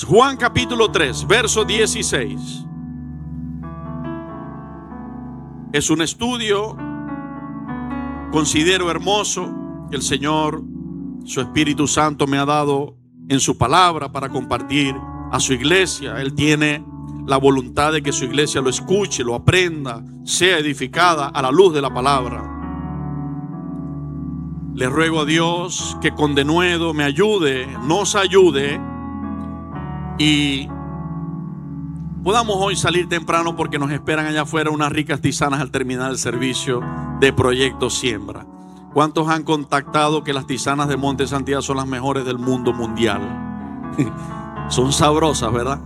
Juan capítulo 3, verso 16. Es un estudio, considero hermoso, que el Señor, su Espíritu Santo me ha dado en su palabra para compartir a su iglesia. Él tiene la voluntad de que su iglesia lo escuche, lo aprenda, sea edificada a la luz de la palabra. Le ruego a Dios que con denuedo me ayude, nos ayude y podamos hoy salir temprano, porque nos esperan allá afuera unas ricas tisanas al terminar el servicio de Proyecto Siembra. ¿Cuántos han contactado que las tisanas de Monte Santidad son las mejores del mundo mundial? Son sabrosas, ¿verdad?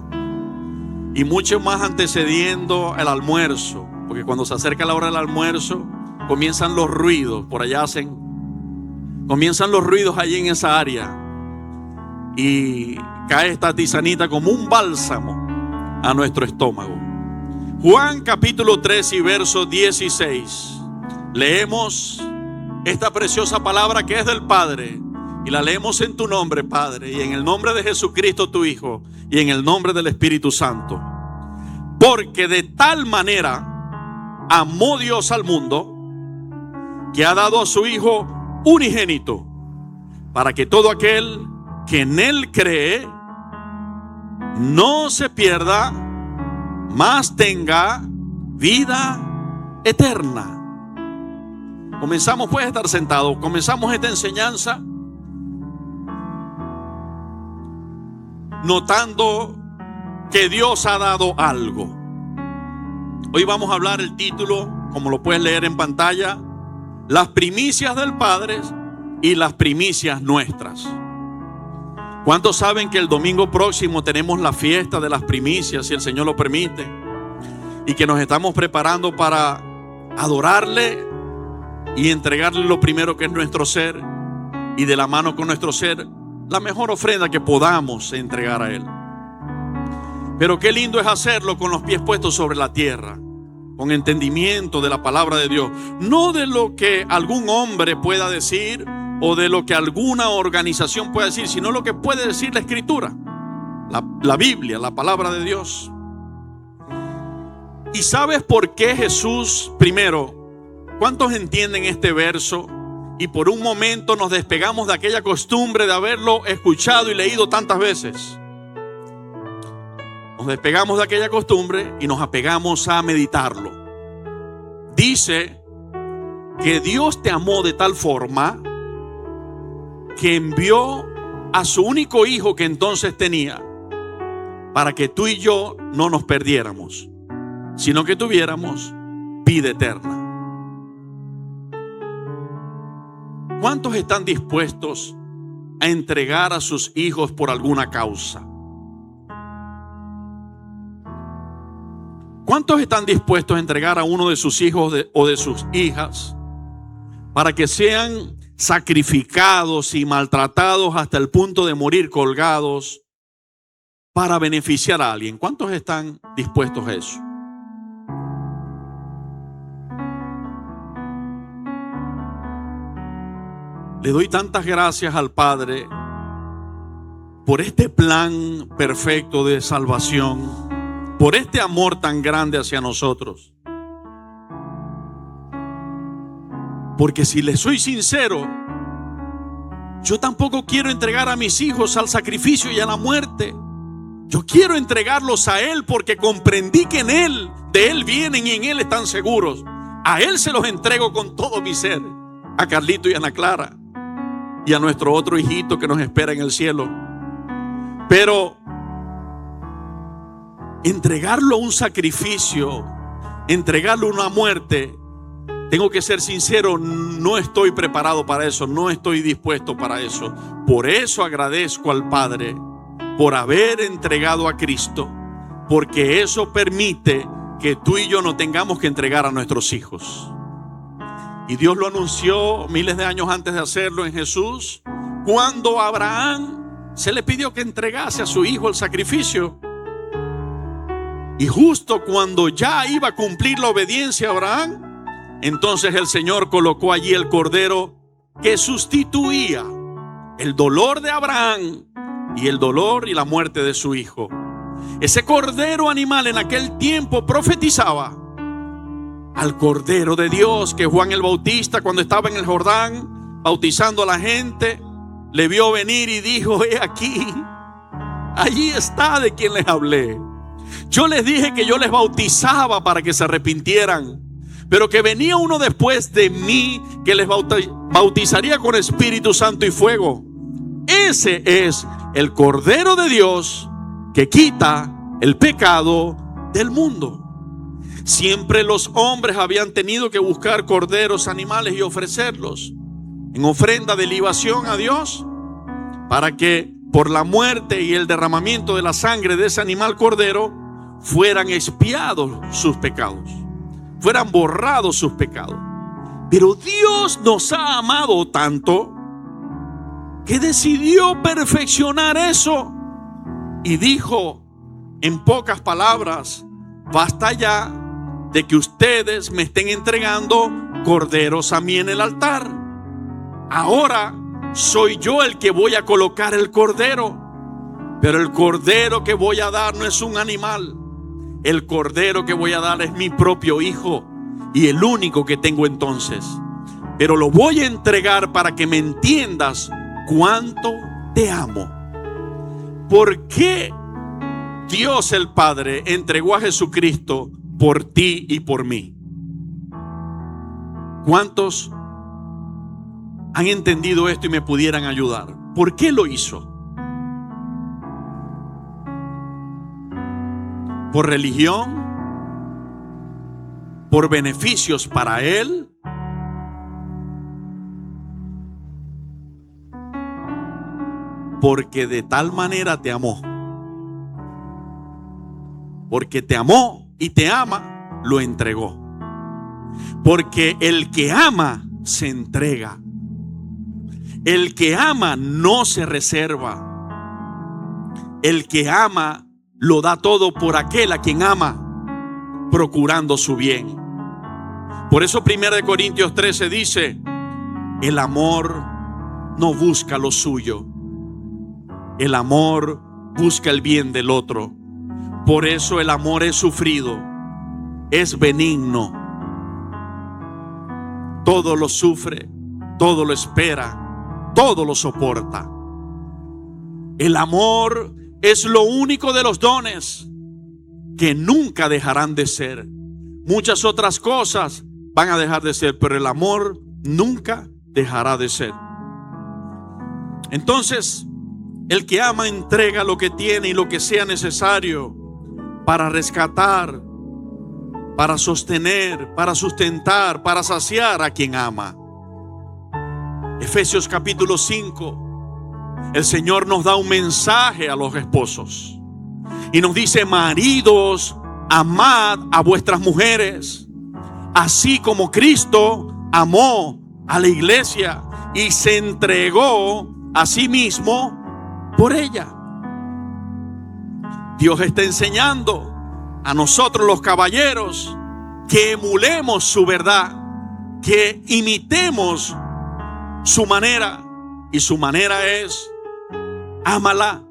Y mucho más antecediendo el almuerzo, porque cuando se acerca la hora del almuerzo comienzan los ruidos, por allá comienzan los ruidos allí en esa área, y cae esta tisanita como un bálsamo a nuestro estómago. Juan capítulo 3 y verso 16. Leemos esta preciosa palabra que es del Padre, y la leemos en tu nombre, Padre, y en el nombre de Jesucristo tu Hijo, y en el nombre del Espíritu Santo. Porque de tal manera amó Dios al mundo, que ha dado a su Hijo unigénito, para que todo aquel que en Él cree no se pierda, mas tenga vida eterna. Comenzamos, puedes estar sentado. Comenzamos esta enseñanza notando que Dios ha dado algo. Hoy vamos a hablar el título, como lo puedes leer en pantalla: las primicias del Padre y las primicias nuestras. ¿Cuántos saben que el domingo próximo tenemos la fiesta de las primicias, si el Señor lo permite? Y que nos estamos preparando para adorarle y entregarle lo primero, que es nuestro ser, y de la mano con nuestro ser la mejor ofrenda que podamos entregar a Él. Pero qué lindo es hacerlo con los pies puestos sobre la tierra, con entendimiento de la palabra de Dios, no de lo que algún hombre pueda decir o de lo que alguna organización pueda decir, sino lo que puede decir la Escritura, la Biblia, la palabra de Dios. ¿Y sabes por qué Jesús? Primero, ¿cuántos entienden este verso? Y por un momento nos despegamos de aquella costumbre de haberlo escuchado y leído tantas veces. Nos despegamos de aquella costumbre y nos apegamos a meditarlo. Dice que Dios te amó de tal forma que envió a su único hijo que entonces tenía, para que tú y yo no nos perdiéramos, sino que tuviéramos vida eterna. ¿Cuántos están dispuestos a entregar a sus hijos por alguna causa? ¿Cuántos están dispuestos a entregar a uno de sus hijos o de sus hijas para que sean sacrificados y maltratados hasta el punto de morir colgados para beneficiar a alguien? ¿Cuántos están dispuestos a eso? Le doy tantas gracias al Padre por este plan perfecto de salvación, por este amor tan grande hacia nosotros. Porque si les soy sincero, yo tampoco quiero entregar a mis hijos al sacrificio y a la muerte. Yo quiero entregarlos a Él, porque comprendí que en Él, de Él vienen y en Él están seguros. A Él se los entrego con todo mi ser, a Carlito y a Ana Clara, y a nuestro otro hijito que nos espera en el cielo. Pero entregarlo a un sacrificio, entregarlo a una muerte, tengo que ser sincero, no estoy preparado para eso, no estoy dispuesto para eso. Por eso agradezco al Padre por haber entregado a Cristo, porque eso permite que tú y yo no tengamos que entregar a nuestros hijos. Y Dios lo anunció miles de años antes de hacerlo en Jesús, cuando a Abraham se le pidió que entregase a su hijo al sacrificio. Y justo cuando ya iba a cumplir la obediencia a Abraham, entonces el Señor colocó allí el cordero que sustituía el dolor de Abraham y el dolor y la muerte de su hijo. Ese cordero animal en aquel tiempo profetizaba al Cordero de Dios que Juan el Bautista, cuando estaba en el Jordán bautizando a la gente, le vio venir y dijo: he aquí, allí está de quien les hablé. Yo les dije que yo les bautizaba para que se arrepintieran, pero que venía uno después de mí que les bautizaría con Espíritu Santo y fuego. Ese es el Cordero de Dios que quita el pecado del mundo. Siempre los hombres habían tenido que buscar corderos, animales y ofrecerlos en ofrenda de libación a Dios, para que por la muerte y el derramamiento de la sangre de ese animal cordero fueran expiados sus pecados, fueran borrados sus pecados. Pero Dios nos ha amado tanto que decidió perfeccionar eso y dijo en pocas palabras: basta ya de que ustedes me estén entregando corderos a mí en el altar. Ahora soy yo el que voy a colocar el cordero, pero el cordero que voy a dar no es un animal. El cordero que voy a dar es mi propio hijo y el único que tengo entonces. Pero lo voy a entregar para que me entiendas cuánto te amo. ¿Por qué Dios el Padre entregó a Jesucristo por ti y por mí? ¿Cuántos han entendido esto y me pudieran ayudar? ¿Por qué lo hizo? ¿Por religión? ¿Por beneficios para él? Porque de tal manera te amó. Porque te amó y te ama, lo entregó. Porque el que ama se entrega. El que ama no se reserva. El que ama lo da todo por aquel a quien ama, procurando su bien. Por eso 1 Corintios 13 dice: el amor no busca lo suyo. El amor busca el bien del otro. Por eso el amor es sufrido, es benigno. Todo lo sufre, todo lo espera, todo lo soporta. El amor es lo único de los dones que nunca dejarán de ser. Muchas otras cosas van a dejar de ser, pero el amor nunca dejará de ser. Entonces, el que ama entrega lo que tiene y lo que sea necesario para rescatar, para sostener, para sustentar, para saciar a quien ama. Efesios capítulo 5. El Señor nos da un mensaje a los esposos y nos dice: maridos, amad a vuestras mujeres, así como Cristo amó a la iglesia y se entregó a sí mismo por ella. Dios está enseñando a nosotros los caballeros que emulemos su verdad, que imitemos su manera. Y su manera es: ámala,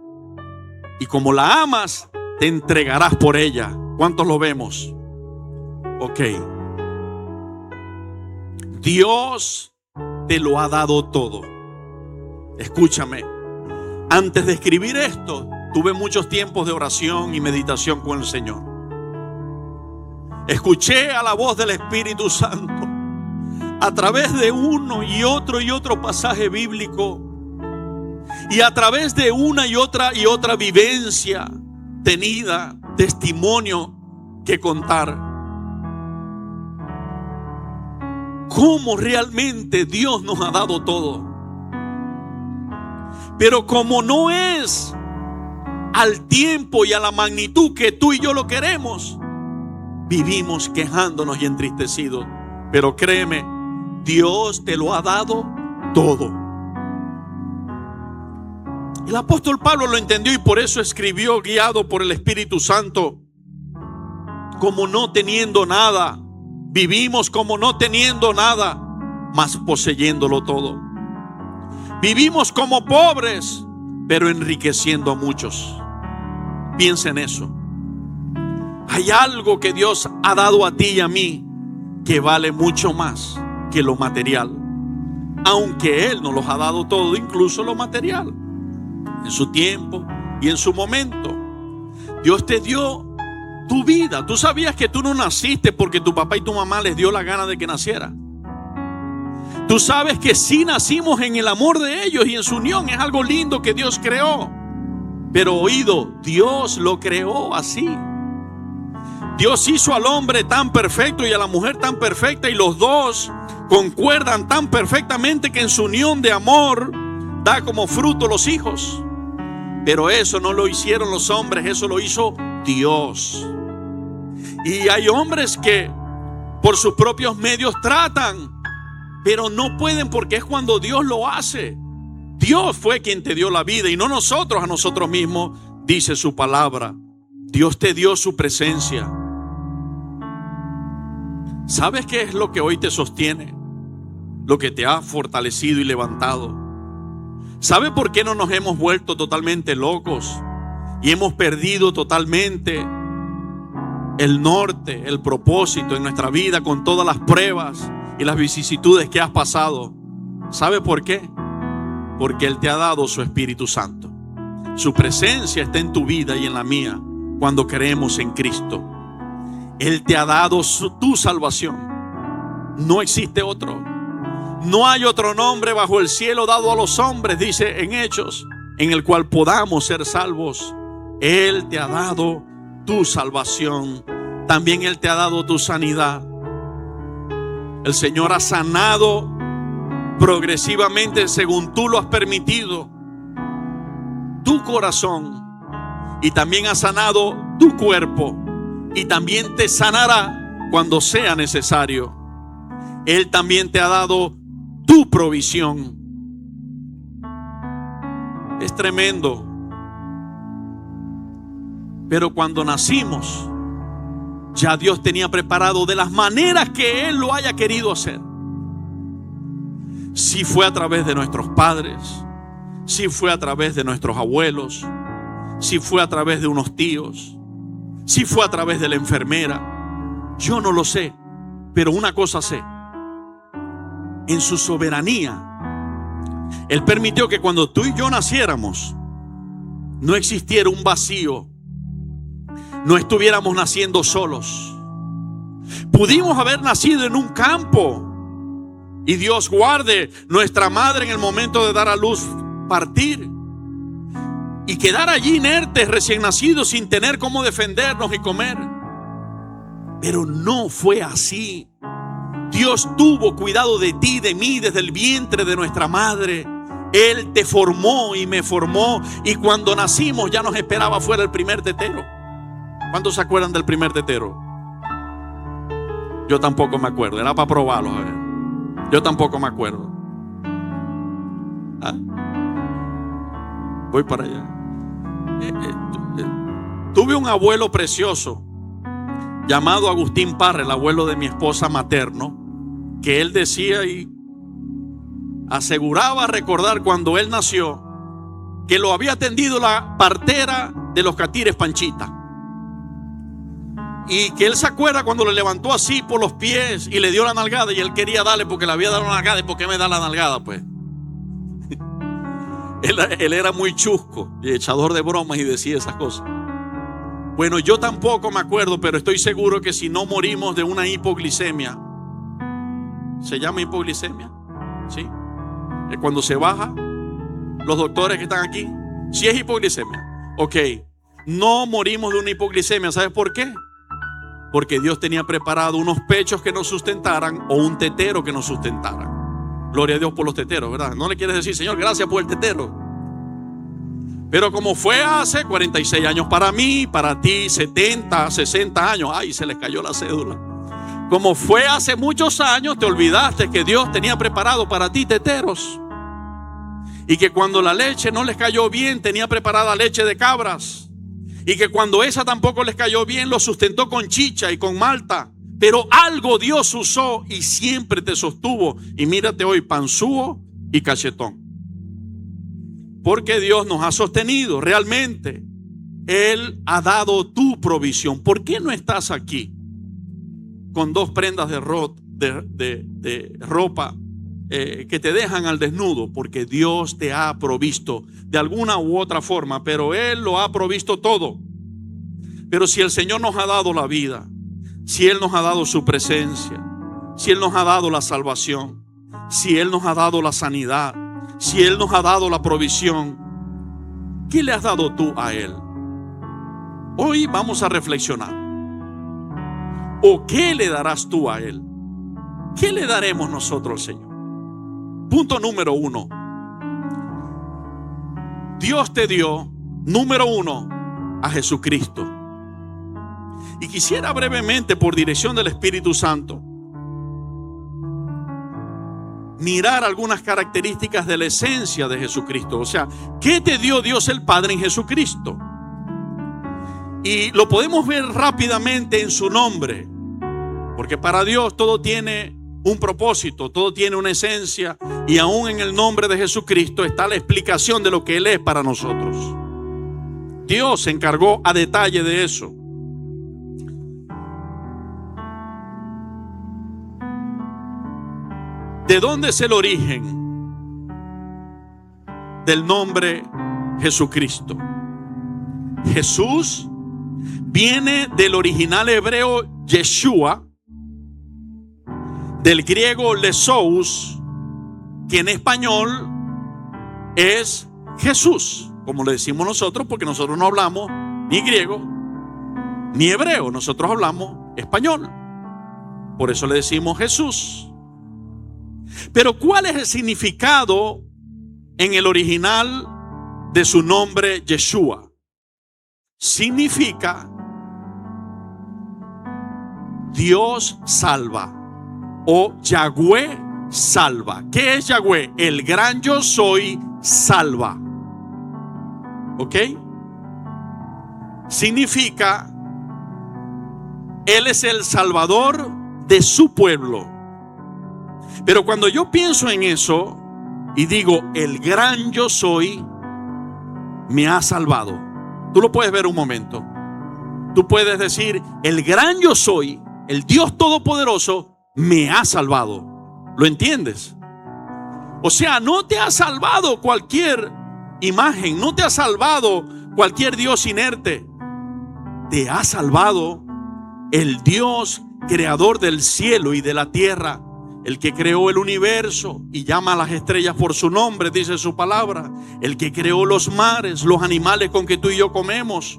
y como la amas, te entregarás por ella. ¿Cuántos lo vemos? Ok. Dios te lo ha dado todo. Escúchame. Antes de escribir esto, tuve muchos tiempos de oración y meditación con el Señor. Escuché a la voz del Espíritu Santo a través de uno y otro pasaje bíblico, y a través de una y otra vivencia tenida, testimonio que contar. Cómo realmente Dios nos ha dado todo. Pero como no es al tiempo y a la magnitud que tú y yo lo queremos, vivimos quejándonos y entristecidos. Pero créeme, Dios te lo ha dado todo. El apóstol Pablo lo entendió y por eso escribió, guiado por el Espíritu Santo: como no teniendo nada, vivimos como no teniendo nada, mas poseyéndolo todo. Vivimos como pobres, pero enriqueciendo a muchos. Piensa en eso. Hay algo que Dios ha dado a ti y a mí que vale mucho más que lo material, aunque Él nos los ha dado todo, incluso lo material, en su tiempo y en su momento. Dios te dio tu vida. Tú sabías que tú no naciste porque tu papá y tu mamá les dio la gana de que naciera. Tú sabes que sí nacimos en el amor de ellos y en su unión. Es algo lindo que Dios creó. Pero oído, Dios lo creó así. Dios hizo al hombre tan perfecto y a la mujer tan perfecta, y los dos concuerdan tan perfectamente que en su unión de amor da como fruto los hijos. Pero eso no lo hicieron los hombres, eso lo hizo Dios. Y hay hombres que por sus propios medios tratan, pero no pueden, porque es cuando Dios lo hace. Dios fue quien te dio la vida y no nosotros a nosotros mismos, dice su palabra. Dios te dio su presencia. ¿Sabes qué es lo que hoy te sostiene? Lo que te ha fortalecido y levantado. ¿Sabe por qué no nos hemos vuelto totalmente locos y hemos perdido totalmente el norte, el propósito en nuestra vida con todas las pruebas y las vicisitudes que has pasado? ¿Sabe por qué? Porque Él te ha dado su Espíritu Santo. Su presencia está en tu vida y en la mía cuando creemos en Cristo. Él te ha dado tu salvación. No existe otro. No hay otro nombre bajo el cielo dado a los hombres, dice en Hechos, en el cual podamos ser salvos. Él te ha dado tu salvación. También Él te ha dado tu sanidad. El Señor ha sanado progresivamente, según tú lo has permitido, tu corazón, y también ha sanado tu cuerpo, y también te sanará cuando sea necesario. Él también te ha dado tu provisión. Es tremendo. Pero cuando nacimos, ya Dios tenía preparado de las maneras que Él lo haya querido hacer. Si fue a través de nuestros padres, si fue a través de nuestros abuelos, si fue a través de unos tíos, si fue a través de la enfermera, yo no lo sé, pero una cosa sé: en su soberanía, Él permitió que cuando tú y yo naciéramos, no existiera un vacío, no estuviéramos naciendo solos. Pudimos haber nacido en un campo, y Dios guarde, nuestra madre en el momento de dar a luz partir y quedar allí inertes, recién nacidos, sin tener cómo defendernos y comer. Pero no fue así. Dios tuvo cuidado de ti, de mí, desde el vientre de nuestra madre. Él te formó y me formó, y cuando nacimos ya nos esperaba fuera el primer tetero. ¿Cuántos se acuerdan del primer tetero? Yo tampoco me acuerdo, era para probarlo, a ver. Yo tampoco me acuerdo. Voy para allá. Tuve un abuelo precioso llamado Agustín Parra, el abuelo de mi esposa materno, que él decía y aseguraba recordar cuando él nació que lo había atendido la partera de los Catires, Panchita, y que él se acuerda cuando le levantó así por los pies y le dio la nalgada, y él quería darle porque le había dado la nalgada. ¿Y por qué me da la nalgada? Pues él era muy chusco y echador de bromas y decía esas cosas. Bueno, yo tampoco me acuerdo, pero estoy seguro que si no morimos de una hipoglicemia, ¿se llama hipoglicemia? ¿Sí? Cuando se baja, los doctores que están aquí, si es hipoglicemia, ok, no morimos de una hipoglicemia. ¿Sabes por qué? Porque Dios tenía preparado unos pechos que nos sustentaran, o un tetero que nos sustentara. Gloria a Dios por los teteros, ¿verdad? No le quieres decir: Señor, gracias por el tetero. Pero como fue hace 46 años para mí, para ti 70, 60 años. Ay, se les cayó la cédula. Como fue hace muchos años, te olvidaste que Dios tenía preparado para ti teteros. Y que cuando la leche no les cayó bien, tenía preparada leche de cabras. Y que cuando esa tampoco les cayó bien, lo sustentó con chicha y con malta. Pero algo Dios usó y siempre te sostuvo. Y mírate hoy, panzúo y cachetón. Porque Dios nos ha sostenido realmente. Él ha dado tu provisión. ¿Por qué no estás aquí con 2 prendas de ropa que te dejan al desnudo? Porque Dios te ha provisto de alguna u otra forma, pero Él lo ha provisto todo. Pero si el Señor nos ha dado la vida, si Él nos ha dado su presencia, si Él nos ha dado la salvación, si Él nos ha dado la sanidad, si Él nos ha dado la provisión, ¿qué le has dado tú a Él? Hoy vamos a reflexionar. ¿O qué le darás tú a Él? ¿Qué le daremos nosotros al Señor? Punto número 1. Dios te dio, número 1, a Jesucristo. Y quisiera brevemente, por dirección del Espíritu Santo, mirar algunas características de la esencia de Jesucristo. O sea, ¿qué te dio Dios el Padre en Jesucristo? Y lo podemos ver rápidamente en su nombre, porque para Dios todo tiene un propósito, todo tiene una esencia, y aún en el nombre de Jesucristo está la explicación de lo que Él es para nosotros. Dios se encargó a detalle de eso. ¿De dónde es el origen del nombre Jesucristo? Jesús viene del original hebreo Yeshua, del griego lesous, que en español es Jesús, como le decimos nosotros, porque nosotros no hablamos ni griego ni hebreo, nosotros hablamos español. Por eso le decimos Jesús. Pero ¿cuál es el significado en el original de su nombre Yeshua? Significa Dios salva, o Yahweh salva. ¿Qué es Yahweh? El gran yo soy salva. ¿Ok? Significa Él es el salvador de su pueblo. Pero cuando yo pienso en eso y digo, el gran yo soy me ha salvado. Tú lo puedes ver un momento. Tú puedes decir, el gran yo soy, el Dios Todopoderoso, me ha salvado. ¿Lo entiendes? O sea, no te ha salvado cualquier imagen, no te ha salvado cualquier Dios inerte. Te ha salvado el Dios creador del cielo y de la tierra, el que creó el universo y llama a las estrellas por su nombre, dice su palabra. El que creó los mares, los animales con que tú y yo comemos,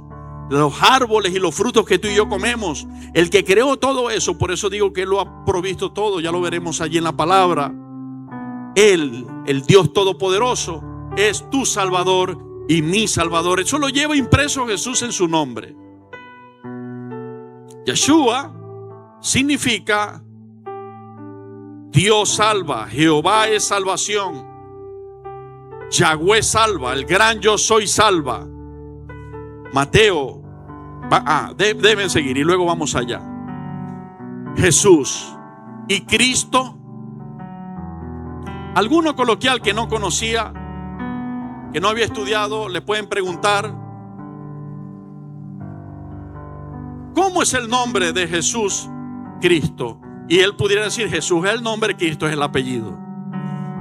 los árboles y los frutos que tú y yo comemos. El que creó todo eso, por eso digo que Él lo ha provisto todo. Ya lo veremos allí en la palabra. Él, el Dios Todopoderoso, es tu Salvador y mi Salvador. Eso lo lleva impreso Jesús en su nombre. Yeshua significa Dios salva, Jehová es salvación, Yahweh salva, el gran yo soy salva. Mateo, deben seguir y luego vamos allá. Jesús y Cristo. Alguno coloquial que no conocía, que no había estudiado, le pueden preguntar: ¿cómo es el nombre de Jesús Cristo? Y él pudiera decir, Jesús es el nombre, Cristo es el apellido.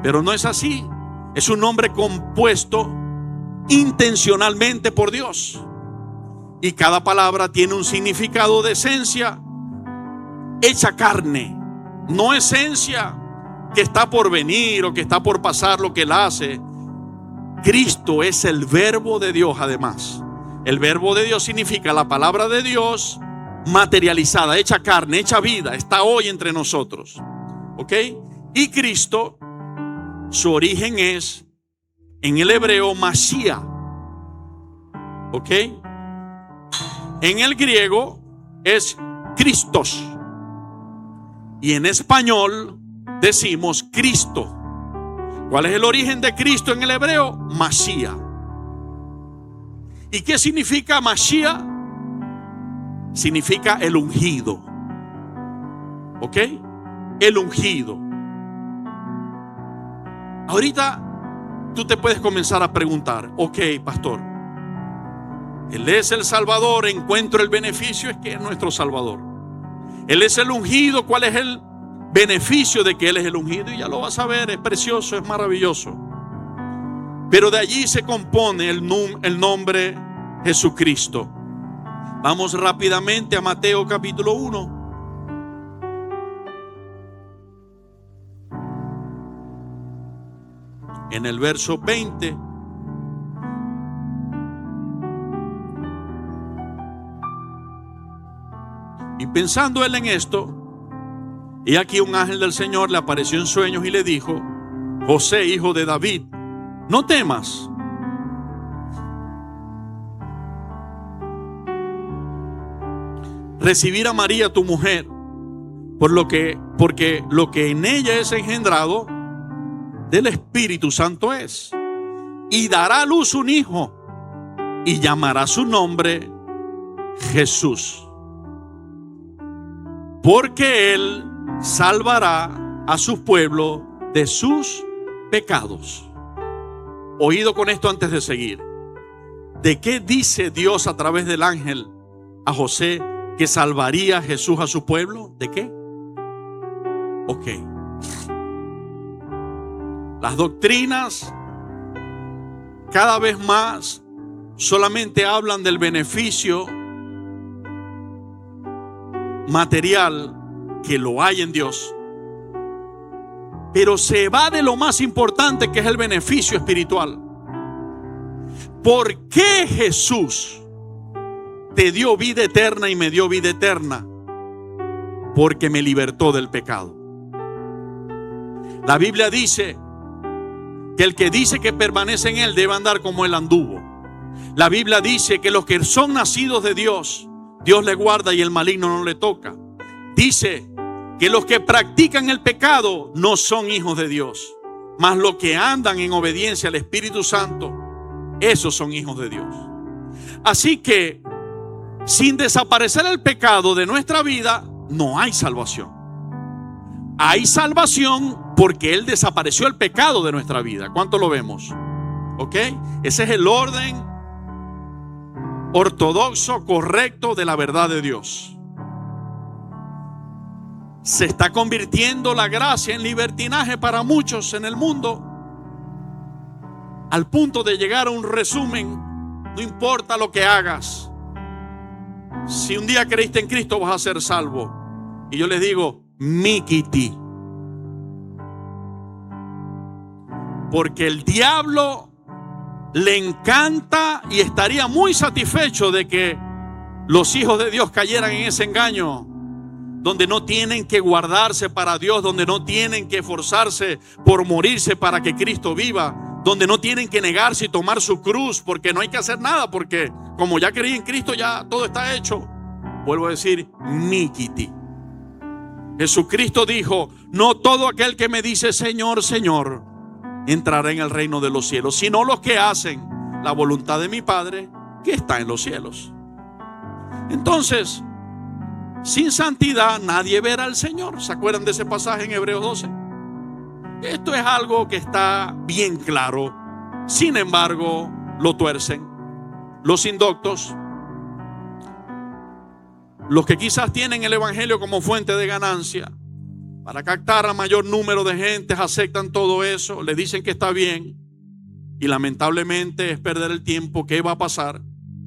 Pero no es así. Es un nombre compuesto intencionalmente por Dios. Y cada palabra tiene un significado de esencia hecha carne. No esencia que está por venir o que está por pasar lo que Él hace. Cristo es el verbo de Dios además. El verbo de Dios significa la palabra de Dios materializada, hecha carne, hecha vida, está hoy entre nosotros. ¿Ok? Y Cristo, su origen es en el hebreo Mashiach. ¿Ok? En el griego es Christos. Y en español decimos Cristo. ¿Cuál es el origen de Cristo en el hebreo? Mashiach. ¿Y qué significa Mashiach? Significa el ungido. ¿Ok? El ungido. Ahorita tú te puedes comenzar a preguntar, ok, pastor, Él es el Salvador, encuentro el beneficio, es que es nuestro Salvador. Él es el ungido, ¿cuál es el beneficio de que Él es el ungido? Y ya lo vas a ver, es precioso, es maravilloso. Pero de allí se compone el nombre Jesucristo. Vamos rápidamente a Mateo capítulo 1. En el verso 20. Y pensando él en esto, y aquí un ángel del Señor le apareció en sueños y le dijo: José, hijo de David, no temas recibir a María tu mujer, porque lo que en ella es engendrado del Espíritu Santo es, y dará a luz un hijo, y llamará su nombre Jesús, porque él salvará a su pueblo de sus pecados. Oído con esto antes de seguir. ¿De qué dice Dios a través del ángel a José que salvaría a Jesús a su pueblo? ¿De qué? Ok. Las doctrinas cada vez más solamente hablan del beneficio material, que lo hay en Dios, pero se va de lo más importante, que es el beneficio espiritual. ¿Por qué Jesús te dio vida eterna y me dio vida eterna? Porque me libertó del pecado. La Biblia dice que el que dice que permanece en Él debe andar como Él anduvo. La Biblia dice que los que son nacidos de Dios, Dios le guarda y el maligno no le toca. Dice que los que practican el pecado no son hijos de Dios, mas los que andan en obediencia al Espíritu Santo, esos son hijos de Dios. Así que sin desaparecer el pecado de nuestra vida, no hay salvación. Hay salvación porque Él desapareció el pecado de nuestra vida. ¿Cuánto lo vemos? ¿Ok? Ese es el orden ortodoxo, correcto de la verdad de Dios. Se está convirtiendo la gracia en libertinaje para muchos en el mundo, al punto de llegar a un resumen: no importa lo que hagas, si un día creíste en Cristo vas a ser salvo. Y yo les digo, miquiti, porque el diablo le encanta y estaría muy satisfecho de que los hijos de Dios cayeran en ese engaño, donde no tienen que guardarse para Dios, donde no tienen que esforzarse por morirse para que Cristo viva, donde no tienen que negarse y tomar su cruz, porque no hay que hacer nada, porque como ya creí en Cristo, ya todo está hecho. Vuelvo a decir, miquiti. Jesucristo dijo: no todo aquel que me dice Señor, Señor, entrará en el reino de los cielos, sino los que hacen la voluntad de mi Padre que está en los cielos. Entonces, sin santidad nadie verá al Señor. ¿Se acuerdan de ese pasaje en Hebreos 12? Esto es algo que está bien claro. Sin embargo, lo tuercen los indoctos, los que quizás tienen el evangelio como fuente de ganancia para captar a mayor número de gentes. Aceptan todo eso, le dicen que está bien, y lamentablemente es perder el tiempo. ¿Qué va a pasar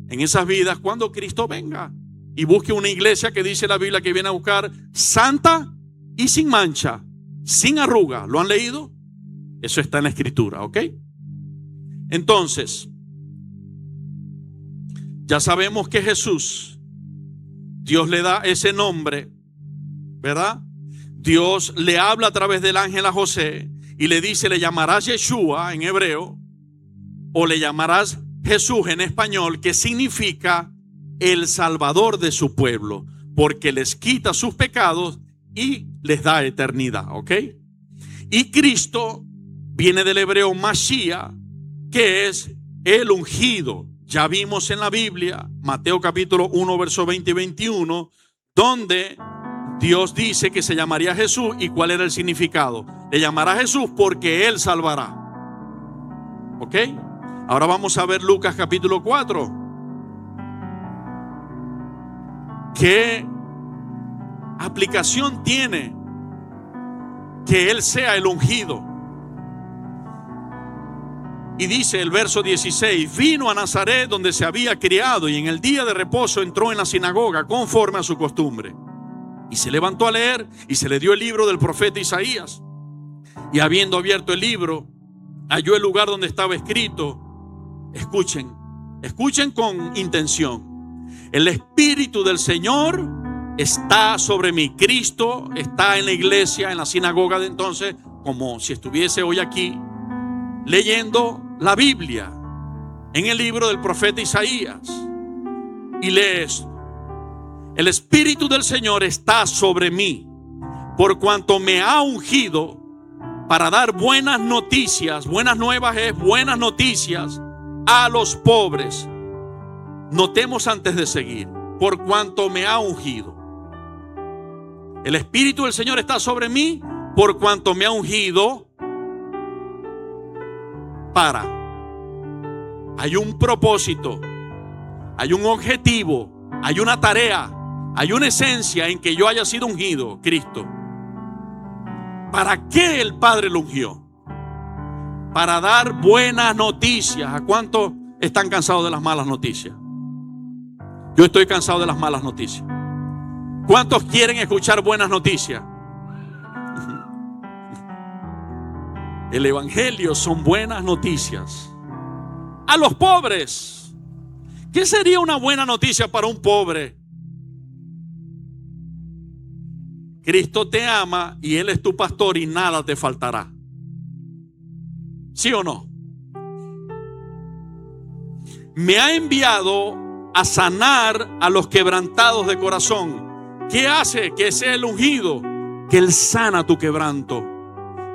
en esas vidas cuando Cristo venga y busque una iglesia que dice la Biblia que viene a buscar santa y sin mancha, sin arruga? ¿Lo han leído? Eso está en la Escritura, ¿ok? Entonces, ya sabemos que Jesús, Dios le da ese nombre, ¿verdad? Dios le habla a través del ángel a José y le dice: le llamarás Yeshua en hebreo, o le llamarás Jesús en español, que significa el Salvador de su pueblo, porque les quita sus pecados y les da eternidad, ¿ok? Y Cristo viene del hebreo Mashiach, que es el ungido. Ya vimos en la Biblia, Mateo capítulo 1, verso 20 y 21, donde Dios dice que se llamaría Jesús. ¿Y cuál era el significado? Le llamará Jesús porque Él salvará. ¿Ok? Ahora vamos a ver Lucas capítulo 4. ¿Qué aplicación tiene que Él sea el ungido? Y dice el verso 16: vino a Nazaret donde se había criado, y en el día de reposo entró en la sinagoga conforme a su costumbre. Y se levantó a leer, y se le dio el libro del profeta Isaías. Y habiendo abierto el libro, halló el lugar donde estaba escrito. Escuchen con intención: el Espíritu del Señor está sobre mí. Cristo está en la iglesia, en la sinagoga de entonces, como si estuviese hoy aquí leyendo la Biblia en el libro del profeta Isaías. Y lee esto: el Espíritu del Señor está sobre mí, por cuanto me ha ungido para dar buenas noticias. Buenas nuevas es buenas noticias a los pobres. Notemos antes de seguir: por cuanto me ha ungido. El Espíritu del Señor está sobre mí, por cuanto me ha ungido para. Hay un propósito, hay un objetivo, hay una tarea, hay una esencia en que yo haya sido ungido, Cristo. ¿Para qué el Padre lo ungió? Para dar buenas noticias. ¿A cuántos están cansados de las malas noticias? Yo estoy cansado de las malas noticias. ¿Cuántos quieren escuchar buenas noticias? El evangelio son buenas noticias a los pobres. ¿Qué sería una buena noticia para un pobre? Cristo te ama y Él es tu pastor y nada te faltará. ¿Sí o no? Me ha enviado a sanar a los quebrantados de corazón. ¿Qué hace que sea el ungido? Que Él sana tu quebranto,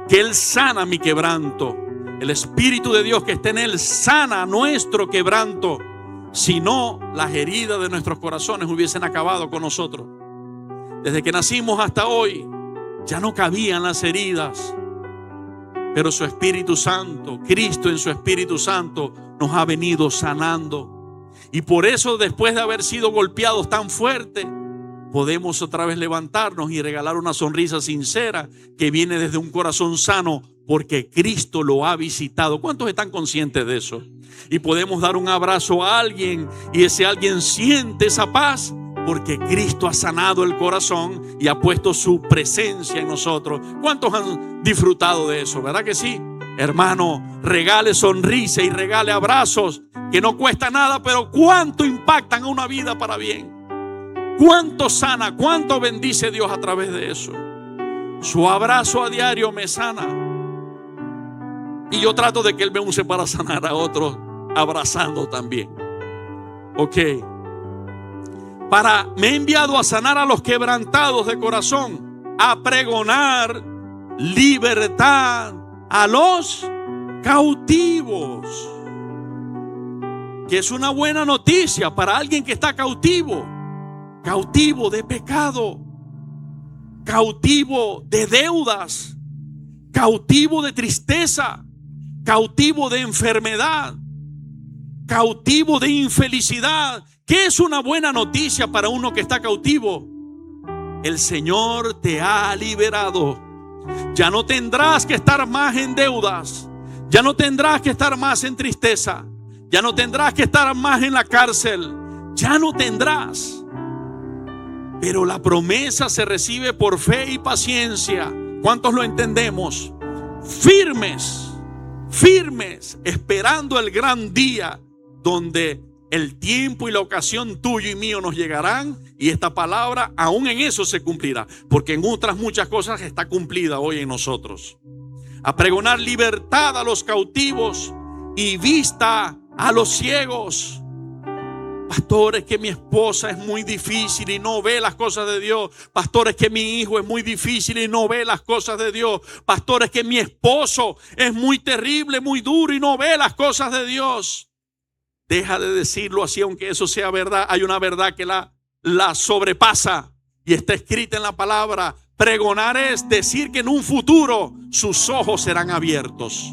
que Él sana mi quebranto. El Espíritu de Dios que está en Él sana nuestro quebranto. Si no, las heridas de nuestros corazones hubiesen acabado con nosotros. Desde que nacimos hasta hoy ya no cabían las heridas, pero su Espíritu Santo, Cristo en su Espíritu Santo, nos ha venido sanando. Y por eso, después de haber sido golpeados tan fuerte, podemos otra vez levantarnos y regalar una sonrisa sincera que viene desde un corazón sano, porque Cristo lo ha visitado. ¿Cuántos están conscientes de eso? Y podemos dar un abrazo a alguien y ese alguien siente esa paz, porque Cristo ha sanado el corazón y ha puesto su presencia en nosotros. ¿Cuántos han disfrutado de eso? ¿Verdad que sí? Hermano, regale sonrisa y regale abrazos, que no cuesta nada, pero cuánto impactan a una vida para bien. Cuánto sana, cuánto bendice Dios a través de eso. Su abrazo a diario me sana. Y yo trato de que Él me use para sanar a otros, abrazando también. Ok. Me ha enviado a sanar a los quebrantados de corazón, a pregonar libertad a los cautivos. Que es una buena noticia para alguien que está cautivo. Cautivo de pecado, cautivo de deudas, cautivo de tristeza, cautivo de enfermedad, cautivo de infelicidad. ¿Qué es una buena noticia para uno que está cautivo? El Señor te ha liberado. Ya no tendrás que estar más en deudas, ya no tendrás que estar más en tristeza, ya no tendrás que estar más en la cárcel, ya no tendrás. Pero la promesa se recibe por fe y paciencia. ¿Cuántos lo entendemos? Firmes, firmes, esperando el gran día donde el tiempo y la ocasión tuyo y mío nos llegarán, y esta palabra aún en eso se cumplirá, porque en otras muchas cosas está cumplida hoy en nosotros. A pregonar libertad a los cautivos y vista a los ciegos. Pastor, es que mi esposa es muy difícil y no ve las cosas de Dios. Pastor, es que mi hijo es muy difícil y no ve las cosas de Dios. Pastor, es que mi esposo es muy terrible, muy duro y no ve las cosas de Dios. Deja de decirlo así, aunque eso sea verdad. Hay una verdad que la sobrepasa y está escrita en la palabra. Pregonar es decir que en un futuro sus ojos serán abiertos.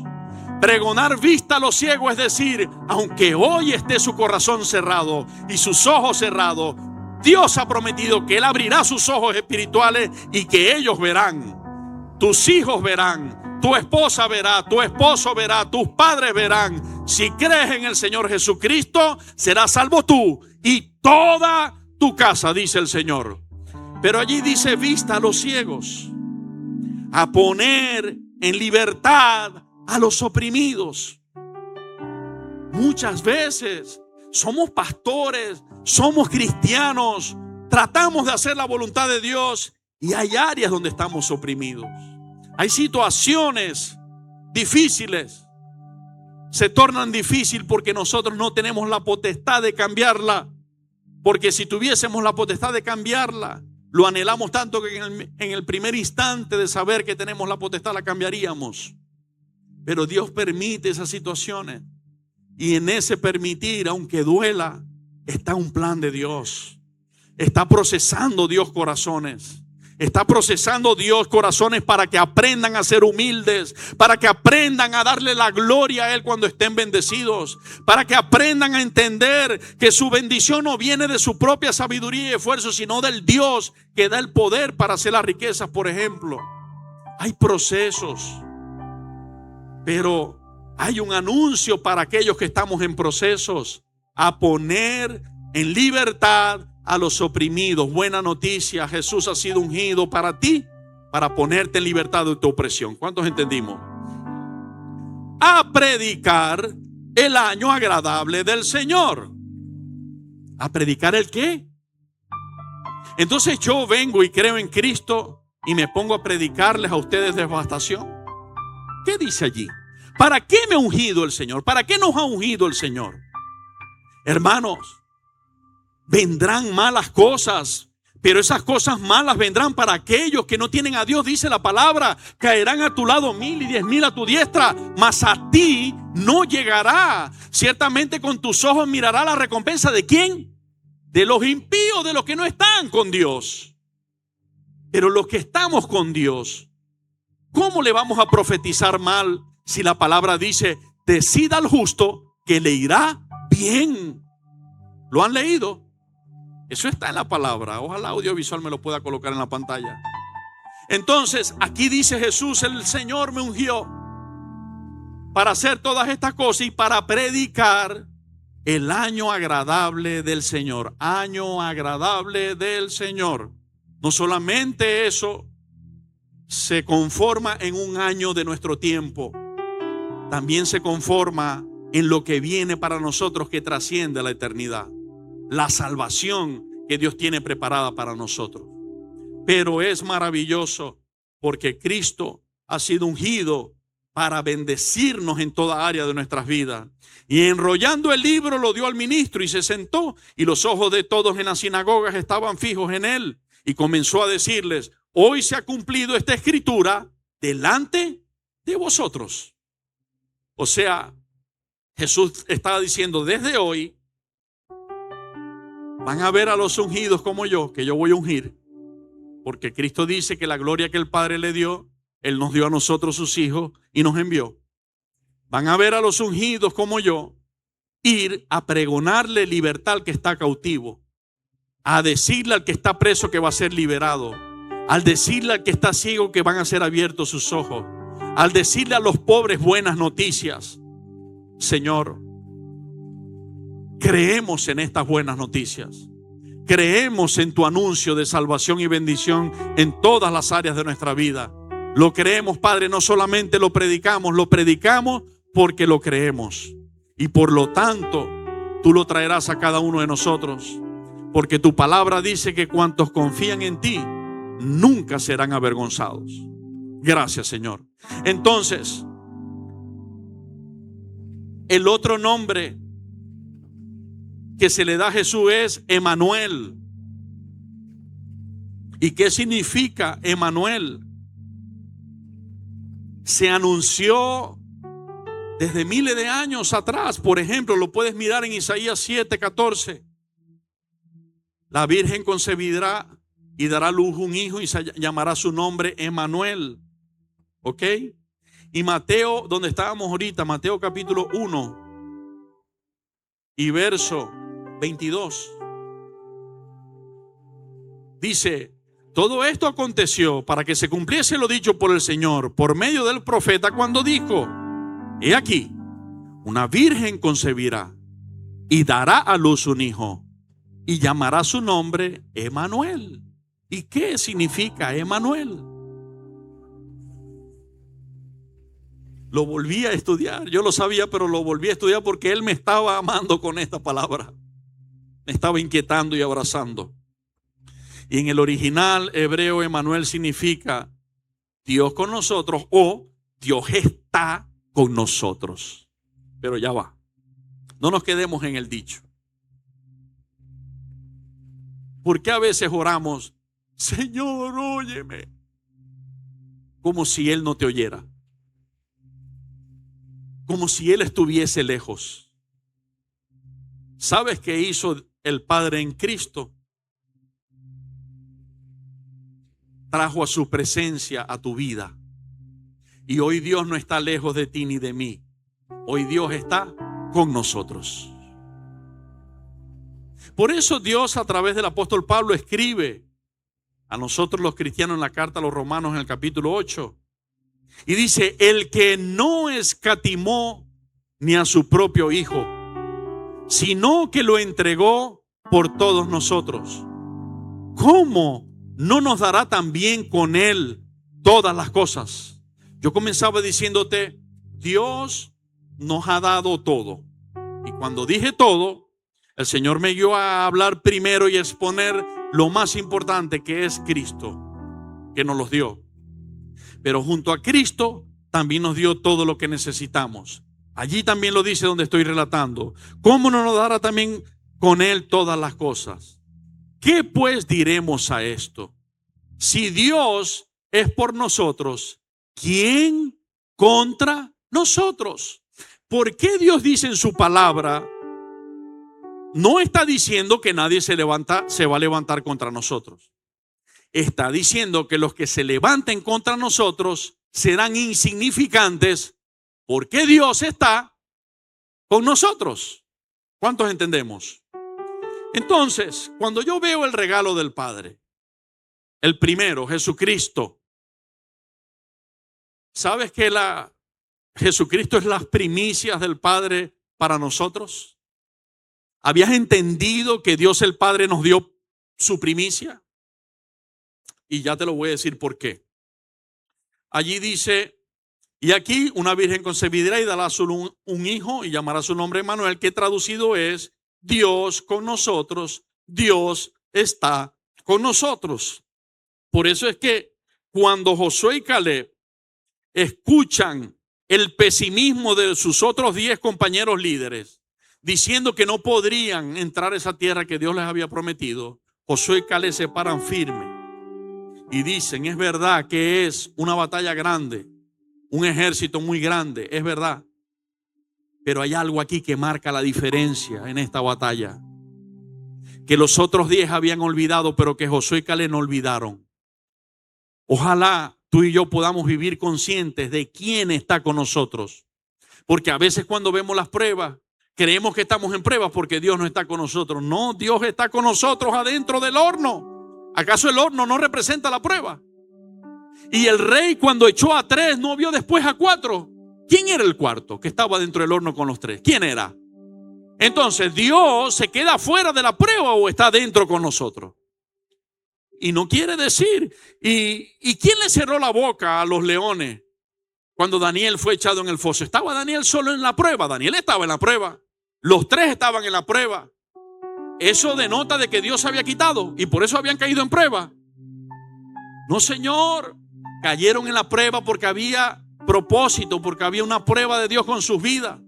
Pregonar vista a los ciegos, es decir, aunque hoy esté su corazón cerrado y sus ojos cerrados, Dios ha prometido que Él abrirá sus ojos espirituales y que ellos verán. Tus hijos verán, tu esposa verá, tu esposo verá, tus padres verán. Si crees en el Señor Jesucristo, serás salvo tú y toda tu casa, dice el Señor. Pero allí dice vista a los ciegos, a poner en libertad a los oprimidos. Muchas veces somos pastores, somos cristianos, tratamos de hacer la voluntad de Dios y hay áreas donde estamos oprimidos. Hay situaciones difíciles, se tornan difíciles porque nosotros no tenemos la potestad de cambiarla. Porque si tuviésemos la potestad de cambiarla, lo anhelamos tanto que en el primer instante de saber que tenemos la potestad la cambiaríamos. Pero Dios permite esas situaciones. Y en ese permitir, aunque duela, está un plan de Dios. Está procesando Dios corazones. Está procesando Dios corazones para que aprendan a ser humildes, para que aprendan a darle la gloria a Él cuando estén bendecidos, para que aprendan a entender que su bendición no viene de su propia sabiduría y esfuerzo, sino del Dios que da el poder para hacer las riquezas. Por ejemplo, hay procesos, pero hay un anuncio para aquellos que estamos en procesos: a poner en libertad a los oprimidos. Buena noticia, Jesús ha sido ungido para ti, para ponerte en libertad de tu opresión. ¿Cuántos entendimos? A predicar el año agradable del Señor. ¿A predicar el qué? Entonces yo vengo y creo en Cristo y me pongo a predicarles a ustedes devastación. ¿Qué dice allí? ¿Para qué me ha ungido el Señor? ¿Para qué nos ha ungido el Señor? Hermanos, vendrán malas cosas, pero esas cosas malas vendrán para aquellos que no tienen a Dios. Dice la palabra: caerán a tu lado 1000 y 10,000 a tu diestra, mas a ti no llegará. Ciertamente con tus ojos mirará la recompensa. ¿De quién? De los impíos, de los que no están con Dios. Pero los que estamos con Dios, ¿cómo le vamos a profetizar mal si la palabra dice: decida al justo que le irá bien? ¿Lo han leído? Eso está en la palabra. Ojalá audiovisual me lo pueda colocar en la pantalla. Entonces, aquí dice Jesús: el Señor me ungió para hacer todas estas cosas y para predicar el año agradable del Señor. Año agradable del Señor. No solamente eso se conforma en un año de nuestro tiempo, también se conforma en lo que viene para nosotros, que trasciende la eternidad. La salvación que Dios tiene preparada para nosotros. Pero es maravilloso porque Cristo ha sido ungido para bendecirnos en toda área de nuestras vidas. Y enrollando el libro lo dio al ministro y se sentó, y los ojos de todos en las sinagogas estaban fijos en él, y comenzó a decirles: hoy se ha cumplido esta escritura delante de vosotros. O sea, Jesús estaba diciendo: desde hoy van a ver a los ungidos como yo, que yo voy a ungir, porque Cristo dice que la gloria que el Padre le dio, Él nos dio a nosotros sus hijos y nos envió. Van a ver a los ungidos como yo ir a pregonarle libertad al que está cautivo, a decirle al que está preso que va a ser liberado, al decirle al que está ciego que van a ser abiertos sus ojos, al decirle a los pobres buenas noticias. Señor, creemos en estas buenas noticias. Creemos en tu anuncio de salvación y bendición en todas las áreas de nuestra vida. Lo creemos, Padre, no solamente lo predicamos porque lo creemos. Y por lo tanto, tú lo traerás a cada uno de nosotros. Porque tu palabra dice que cuantos confían en ti, nunca serán avergonzados. Gracias, Señor. Entonces, el otro nombre que se le da a Jesús es Emanuel. ¿Y qué significa Emanuel? Se anunció desde miles de años atrás. Por ejemplo, lo puedes mirar en Isaías 7:14. La Virgen concebirá y dará a luz un hijo y se llamará su nombre Emanuel. ¿Ok? Y Mateo, donde estábamos ahorita, Mateo capítulo 1 y verso 22. Dice: todo esto aconteció para que se cumpliese lo dicho por el Señor por medio del profeta cuando dijo: he aquí, una virgen concebirá y dará a luz un hijo y llamará su nombre Emmanuel. ¿Y qué significa Emmanuel? Lo volví a estudiar. Yo lo sabía, pero lo volví a estudiar porque Él me estaba amando con esta palabra. Me estaba inquietando y abrazando. Y en el original hebreo, Emmanuel significa Dios con nosotros o Dios está con nosotros. Pero ya va. No nos quedemos en el dicho. ¿Por qué a veces oramos: Señor, óyeme? Como si Él no te oyera. Como si Él estuviese lejos. ¿Sabes qué hizo el Padre en Cristo? Trajo a su presencia a tu vida. Y hoy Dios no está lejos de ti ni de mí. Hoy Dios está con nosotros. Por eso Dios, a través del apóstol Pablo, escribe a nosotros los cristianos en la carta a los Romanos en el capítulo 8. Y dice: el que no escatimó ni a su propio Hijo, sino que lo entregó por todos nosotros, ¿cómo no nos dará también con Él todas las cosas? Yo comenzaba diciéndote: Dios nos ha dado todo. Y cuando dije todo, el Señor me guió a hablar primero y exponer lo más importante, que es Cristo, que nos los dio. Pero junto a Cristo también nos dio todo lo que necesitamos. Allí también lo dice donde estoy relatando. ¿Cómo no nos dará también con Él todas las cosas? ¿Qué pues diremos a esto? Si Dios es por nosotros, ¿quién contra nosotros? ¿Por qué Dios dice en su palabra? No está diciendo que nadie se va a levantar contra nosotros. Está diciendo que los que se levanten contra nosotros serán insignificantes porque Dios está con nosotros. ¿Cuántos entendemos? Entonces, cuando yo veo el regalo del Padre, el primero, Jesucristo, ¿sabes que Jesucristo es las primicias del Padre para nosotros? ¿Habías entendido que Dios el Padre nos dio su primicia? Y ya te lo voy a decir por qué. Allí dice: y aquí una virgen concebirá y dará un hijo y llamará su nombre Emmanuel, que traducido es Dios con nosotros, Dios está con nosotros. Por eso es que cuando Josué y Caleb escuchan el pesimismo de sus otros 10 compañeros líderes, diciendo que no podrían entrar a esa tierra que Dios les había prometido, Josué y Caleb se paran firmes y dicen: es verdad que es una batalla grande, un ejército muy grande, es verdad, pero hay algo aquí que marca la diferencia en esta batalla, que los otros 10 habían olvidado, pero que Josué y Caleb no olvidaron. Ojalá tú y yo podamos vivir conscientes de quién está con nosotros, porque a veces cuando vemos las pruebas creemos que estamos en pruebas porque Dios no está con nosotros. No, Dios está con nosotros adentro del horno. ¿Acaso el horno no representa la prueba? Y el rey, cuando echó a 3, no vio después a 4. ¿Quién era el cuarto que estaba dentro del horno con los 3? ¿Quién era? Entonces, ¿Dios se queda fuera de la prueba o está dentro con nosotros? Y no quiere decir. ¿Y quién le cerró la boca a los leones cuando Daniel fue echado en el foso? ¿Estaba Daniel solo en la prueba? Daniel estaba en la prueba. Los 3 estaban en la prueba. Eso denota de que Dios se había quitado y por eso habían caído en prueba. No, señor. Cayeron en la prueba porque había propósito, porque había una prueba de Dios con sus vidas.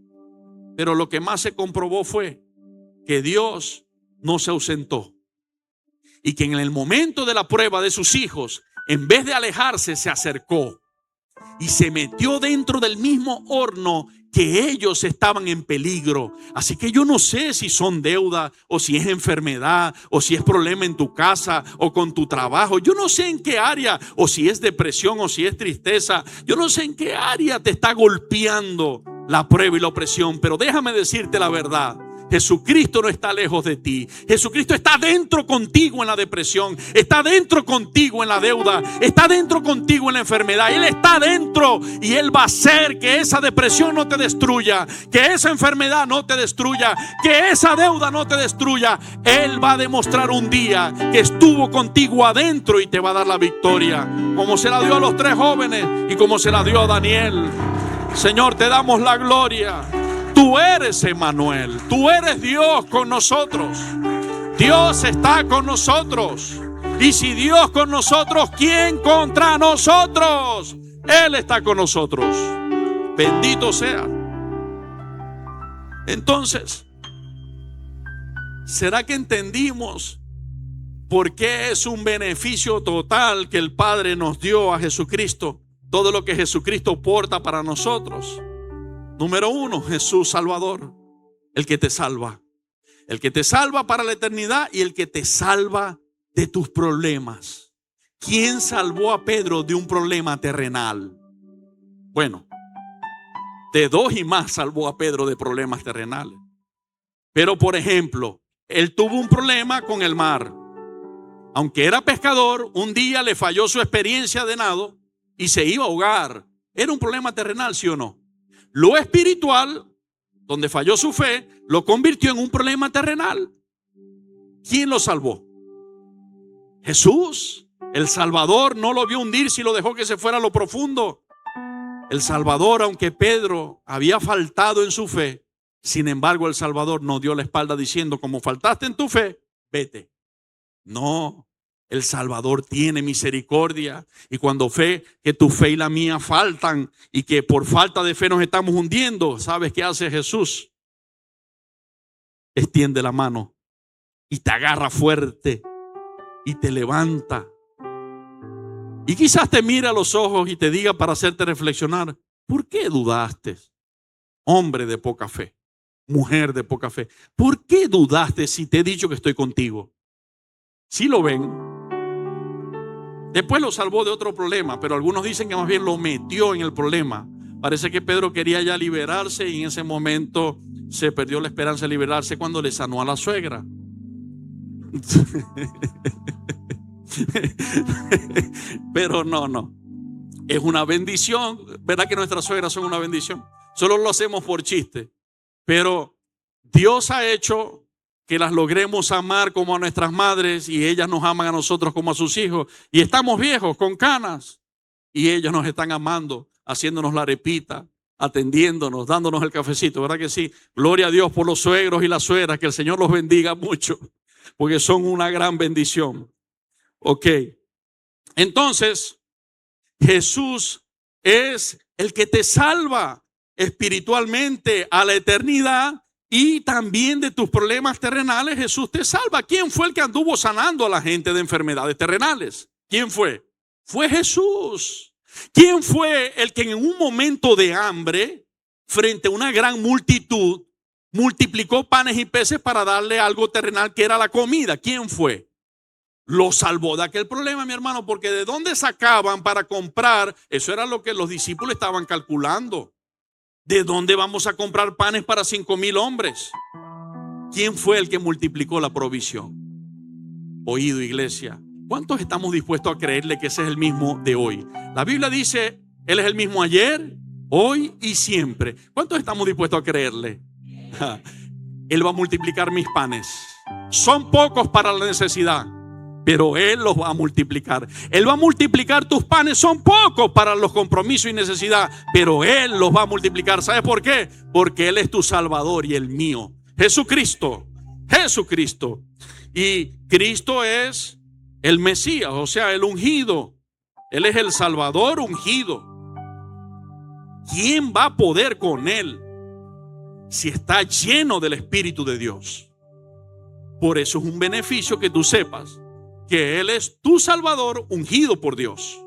Pero lo que más se comprobó fue que Dios no se ausentó. Y que en el momento de la prueba de sus hijos, en vez de alejarse, se acercó y se metió dentro del mismo horno que ellos estaban en peligro. Así que yo no sé si son deuda o si es enfermedad o si es problema en tu casa o con tu trabajo. Yo no sé en qué área, o si es depresión o si es tristeza. Yo no sé en qué área te está golpeando la prueba y la opresión, pero déjame decirte la verdad. Jesucristo no está lejos de ti. Jesucristo está dentro contigo en la depresión, está dentro contigo en la deuda, está dentro contigo en la enfermedad. Él está dentro y Él va a hacer que esa depresión no te destruya, que esa enfermedad no te destruya, que esa deuda no te destruya. Él va a demostrar un día que estuvo contigo adentro y te va a dar la victoria, como se la dio a los 3 jóvenes y como se la dio a Daniel. Señor, te damos la gloria. Tú eres Emmanuel, tú eres Dios con nosotros. Dios está con nosotros. Y si Dios con nosotros, ¿quién contra nosotros? Él está con nosotros. Bendito sea. Entonces, ¿será que entendimos por qué es un beneficio total que el Padre nos dio a Jesucristo? Todo lo que Jesucristo porta para nosotros. Número 1, Jesús Salvador, el que te salva. El que te salva para la eternidad y el que te salva de tus problemas. ¿Quién salvó a Pedro de un problema terrenal? Bueno, de 2 y más salvó a Pedro de problemas terrenales. Pero por ejemplo, él tuvo un problema con el mar. Aunque era pescador, un día le falló su experiencia de nado y se iba a ahogar. Era un problema terrenal, ¿sí o no? Lo espiritual, donde falló su fe, lo convirtió en un problema terrenal. ¿Quién lo salvó? Jesús. El Salvador no lo vio hundirse y lo dejó que se fuera a lo profundo. El Salvador, aunque Pedro había faltado en su fe, sin embargo el Salvador no dio la espalda diciendo: como faltaste en tu fe, vete. No. El Salvador tiene misericordia, y cuando que tu fe y la mía faltan y que por falta de fe nos estamos hundiendo, ¿sabes qué hace Jesús? Extiende la mano y te agarra fuerte y te levanta. Y quizás te mira a los ojos y te diga, para hacerte reflexionar: ¿por qué dudaste? Hombre de poca fe, mujer de poca fe, ¿por qué dudaste si te he dicho que estoy contigo? ¿Sí lo ven? Después lo salvó de otro problema, pero algunos dicen que más bien lo metió en el problema. Parece que Pedro quería ya liberarse y en ese momento se perdió la esperanza de liberarse cuando le sanó a la suegra. Pero no. Es una bendición. ¿Verdad que nuestras suegras son una bendición? Solo lo hacemos por chiste. Pero Dios ha hecho que las logremos amar como a nuestras madres y ellas nos aman a nosotros como a sus hijos. Y estamos viejos, con canas, y ellos nos están amando, haciéndonos la arepita, atendiéndonos, dándonos el cafecito. ¿Verdad que sí? Gloria a Dios por los suegros y las suegras, que el Señor los bendiga mucho, porque son una gran bendición. Ok. Entonces, Jesús es el que te salva espiritualmente a la eternidad. Y también de tus problemas terrenales Jesús te salva. ¿Quién fue el que anduvo sanando a la gente de enfermedades terrenales? ¿Quién fue? Fue Jesús. ¿Quién fue el que en un momento de hambre, frente a una gran multitud, multiplicó panes y peces para darle algo terrenal que era la comida? ¿Quién fue? Lo salvó de aquel problema, mi hermano, porque ¿de dónde sacaban para comprar? Eso era lo que los discípulos estaban calculando. ¿De dónde vamos a comprar panes para 5,000 hombres? ¿Quién fue el que multiplicó la provisión? Oído, iglesia. ¿Cuántos estamos dispuestos a creerle que ese es el mismo de hoy? La Biblia dice, Él es el mismo ayer, hoy y siempre. ¿Cuántos estamos dispuestos a creerle? Él va a multiplicar mis panes. Son pocos para la necesidad, pero Él los va a multiplicar. Él va a multiplicar tus panes. Son pocos para los compromisos y necesidad, pero Él los va a multiplicar. ¿Sabes por qué? Porque Él es tu Salvador y el mío. Jesucristo. Y Cristo es el Mesías, o sea, el ungido. Él es el Salvador ungido. ¿Quién va a poder con Él si está lleno del Espíritu de Dios? Por eso es un beneficio que tú sepas que Él es tu Salvador ungido por Dios,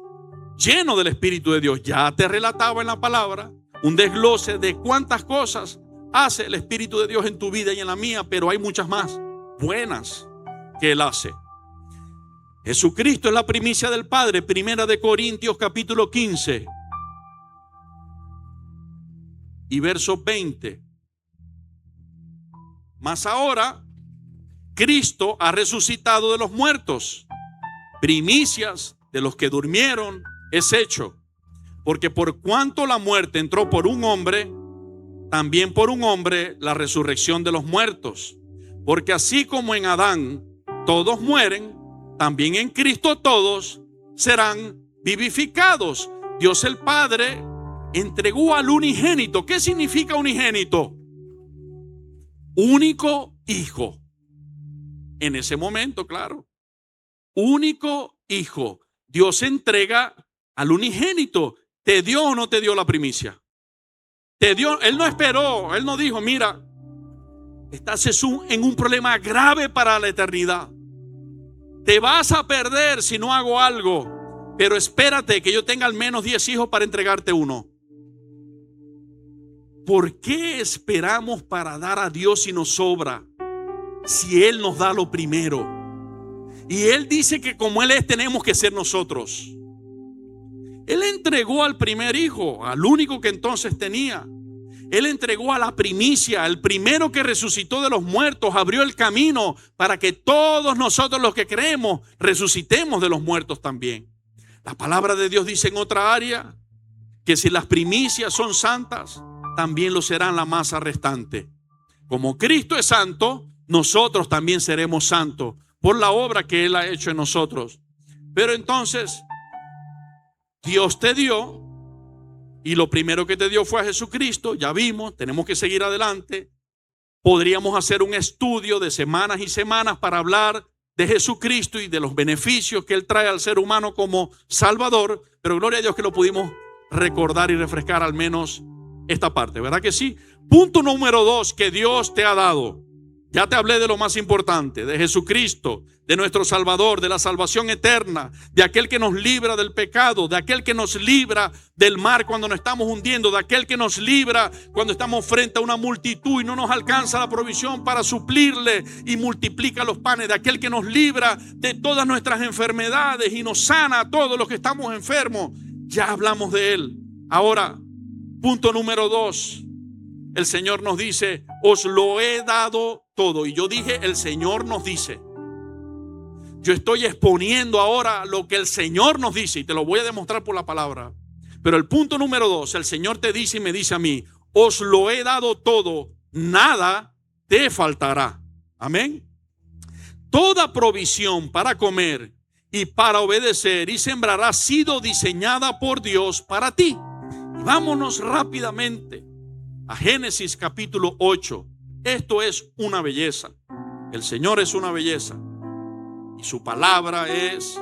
lleno del Espíritu de Dios. Ya te relataba en la palabra un desglose de cuántas cosas hace el Espíritu de Dios en tu vida y en la mía, pero hay muchas más buenas que Él hace. Jesucristo es la primicia del Padre. Primera de Corintios capítulo 15 y verso 20. Mas ahora Cristo ha resucitado de los muertos, primicias de los que durmieron es hecho. Porque por cuanto la muerte entró por un hombre, también por un hombre la resurrección de los muertos. Porque así como en Adán todos mueren, también en Cristo todos serán vivificados. Dios el Padre entregó al unigénito. ¿Qué significa unigénito? Único hijo. En ese momento, claro. Único hijo. Dios entrega al unigénito. ¿Te dio o no te dio la primicia? Te dio. Él no esperó. Él no dijo, mira, estás en un problema grave para la eternidad. Te vas a perder si no hago algo. Pero espérate que yo tenga al menos 10 hijos para entregarte uno. ¿Por qué esperamos para dar a Dios si nos sobra? Si Él nos da lo primero. Y Él dice que como Él es, tenemos que ser nosotros. Él entregó al primer hijo, al único que entonces tenía. Él entregó a la primicia, el primero que resucitó de los muertos, abrió el camino para que todos nosotros los que creemos resucitemos de los muertos también. La palabra de Dios dice en otra área que si las primicias son santas, también lo serán la masa restante. Como Cristo es santo, nosotros también seremos santos por la obra que Él ha hecho en nosotros. Pero entonces, Dios te dio, y lo primero que te dio fue a Jesucristo. Ya vimos, tenemos que seguir adelante. Podríamos hacer un estudio de semanas y semanas para hablar de Jesucristo y de los beneficios que Él trae al ser humano como Salvador, pero gloria a Dios que lo pudimos recordar y refrescar al menos esta parte, ¿verdad que sí? Punto número 2 que Dios te ha dado. Ya te hablé de lo más importante, de Jesucristo, de nuestro Salvador, de la salvación eterna, de aquel que nos libra del pecado, de aquel que nos libra del mar cuando nos estamos hundiendo, de aquel que nos libra cuando estamos frente a una multitud y no nos alcanza la provisión para suplirle y multiplica los panes, de aquel que nos libra de todas nuestras enfermedades y nos sana a todos los que estamos enfermos. Ya hablamos de Él. Ahora, punto número 2. El Señor nos dice, os lo he dado todo. Y yo dije, el Señor nos dice. Yo estoy exponiendo ahora lo que el Señor nos dice y te lo voy a demostrar por la palabra. Pero el punto número 2, el Señor te dice y me dice a mí, os lo he dado todo, nada te faltará. Amén. Toda provisión para comer y para obedecer y sembrar ha sido diseñada por Dios para ti. Y vámonos rápidamente a Génesis capítulo 8. Esto es una belleza. El Señor es una belleza. Y su palabra es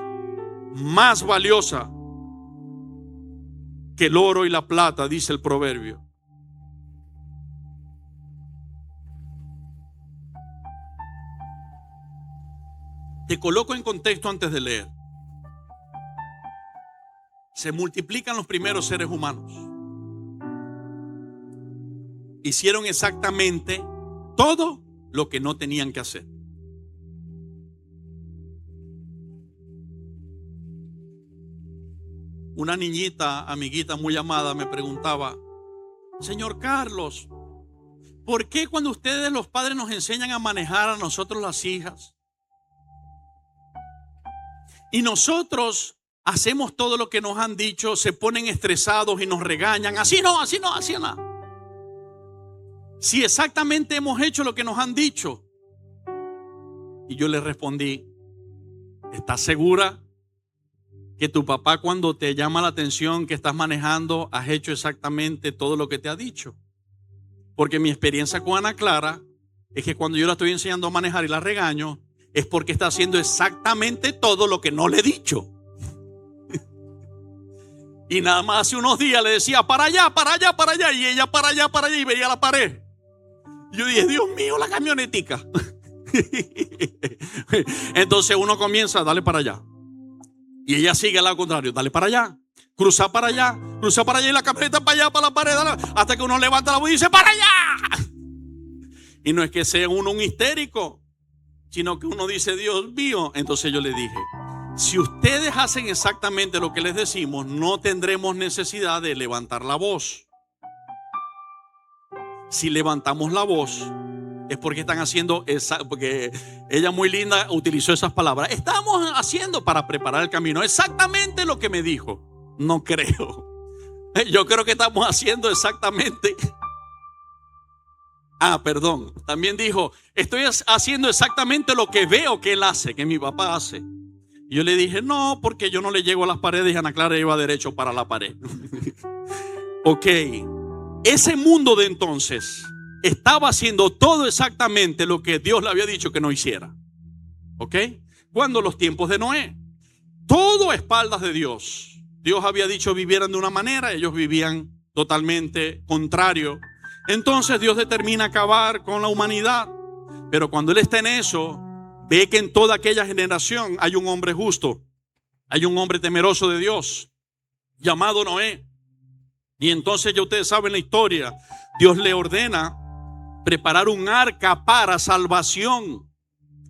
más valiosa que el oro y la plata, dice el proverbio. Te coloco en contexto antes de leer. Se multiplican los primeros seres humanos. Hicieron exactamente todo lo que no tenían que hacer. Una niñita, amiguita muy amada, me preguntaba, señor Carlos, ¿por qué cuando ustedes los padres nos enseñan a manejar a nosotros las hijas y nosotros hacemos todo lo que nos han dicho, se ponen estresados y nos regañan? Así no, así no, así no. Si exactamente hemos hecho lo que nos han dicho. Y yo le respondí, ¿estás segura que tu papá cuando te llama la atención que estás manejando has hecho exactamente todo lo que te ha dicho? Porque mi experiencia con Ana Clara es que cuando yo la estoy enseñando a manejar y la regaño es porque está haciendo exactamente todo lo que no le he dicho. Y nada más hace unos días le decía para allá, para allá, para allá, y ella para allá y veía la pared. Yo dije, Dios mío, la camionetica. Entonces uno comienza, dale para allá. Y ella sigue al lado contrario, dale para allá. cruza para allá y la camioneta para allá, para la pared, hasta que uno levanta la voz y dice, ¡para allá! Y no es que sea uno un histérico, sino que uno dice, Dios mío. Entonces yo le dije, si ustedes hacen exactamente lo que les decimos, no tendremos necesidad de levantar la voz. Si levantamos la voz, es porque están haciendo porque ella muy linda utilizó esas palabras. Estamos haciendo para preparar el camino exactamente lo que me dijo. No creo. Yo creo que estamos haciendo exactamente. Perdón. También dijo, estoy haciendo exactamente lo que veo que él hace, que mi papá hace. Y yo le dije, no, porque yo no le llego a las paredes y Ana Clara iba derecho para la pared. Ok. Ese mundo de entonces estaba haciendo todo exactamente lo que Dios le había dicho que no hiciera. ¿Ok? Cuando los tiempos de Noé, todo a espaldas de Dios. Dios había dicho vivieran de una manera, ellos vivían totalmente contrario. Entonces Dios determina acabar con la humanidad. Pero cuando Él está en eso, ve que en toda aquella generación hay un hombre justo, hay un hombre temeroso de Dios, llamado Noé. Y entonces ya ustedes saben la historia. Dios le ordena preparar un arca para salvación.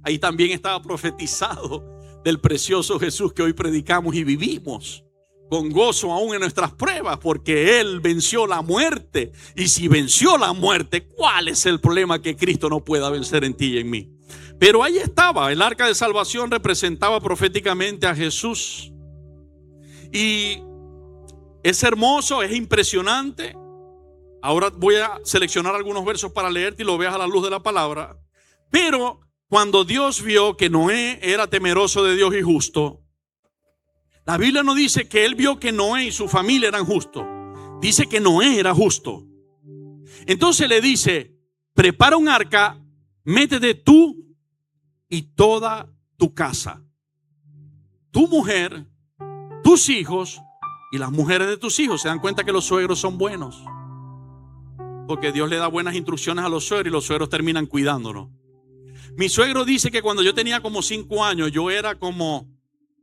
Ahí también estaba profetizado del precioso Jesús que hoy predicamos y vivimos con gozo aún en nuestras pruebas, porque Él venció la muerte. Y si venció la muerte, ¿cuál es el problema que Cristo no pueda vencer en ti y en mí? Pero ahí estaba, el arca de salvación representaba proféticamente a Jesús. Y es hermoso, es impresionante. Ahora voy a seleccionar algunos versos para leerte y lo veas a la luz de la palabra. Pero cuando Dios vio que Noé era temeroso de Dios y justo, la Biblia no dice que Él vio que Noé y su familia eran justos. Dice que Noé era justo. Entonces le dice, prepara un arca, métete tú y toda tu casa, tu mujer, tus hijos y las mujeres de tus hijos. Se dan cuenta que los suegros son buenos, porque Dios le da buenas instrucciones a los suegros y los suegros terminan cuidándonos. Mi suegro dice que cuando yo tenía como 5 años, yo era como,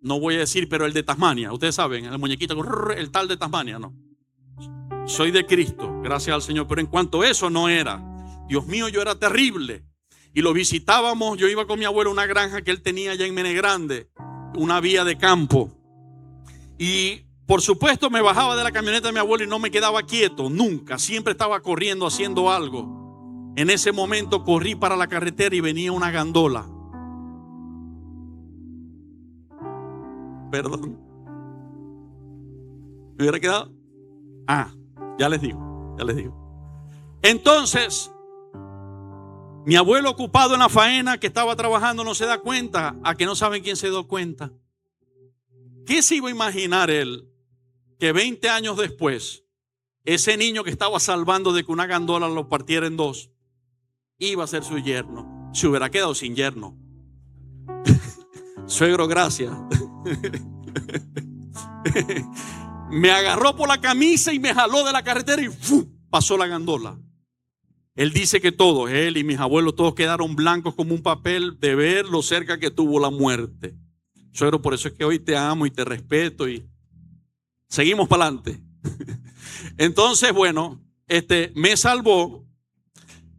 no voy a decir, pero el de Tasmania. Ustedes saben, el muñequito, el tal de Tasmania, no. Soy de Cristo, gracias al Señor. Pero en cuanto a eso no era. Dios mío, yo era terrible. Y lo visitábamos, yo iba con mi abuelo a una granja que él tenía allá en Mene Grande, una vía de campo. Y por supuesto me bajaba de la camioneta de mi abuelo y no me quedaba quieto, nunca. Siempre estaba corriendo, haciendo algo. En ese momento corrí para la carretera y venía una gandola. Perdón. ¿Me hubiera quedado? Ya les digo. Entonces, mi abuelo ocupado en la faena que estaba trabajando no se da cuenta. ¿A que no saben quién se dio cuenta? ¿Qué se iba a imaginar él? Que 20 años después, ese niño que estaba salvando de que una gandola lo partiera en dos, iba a ser su yerno. Se hubiera quedado sin yerno. Suegro, gracias. Me agarró por la camisa y me jaló de la carretera y pasó la gandola. Él dice que todos, él y mis abuelos, todos quedaron blancos como un papel de ver lo cerca que tuvo la muerte. Suegro, por eso es que hoy te amo y te respeto y seguimos para adelante. Entonces, bueno, me salvó.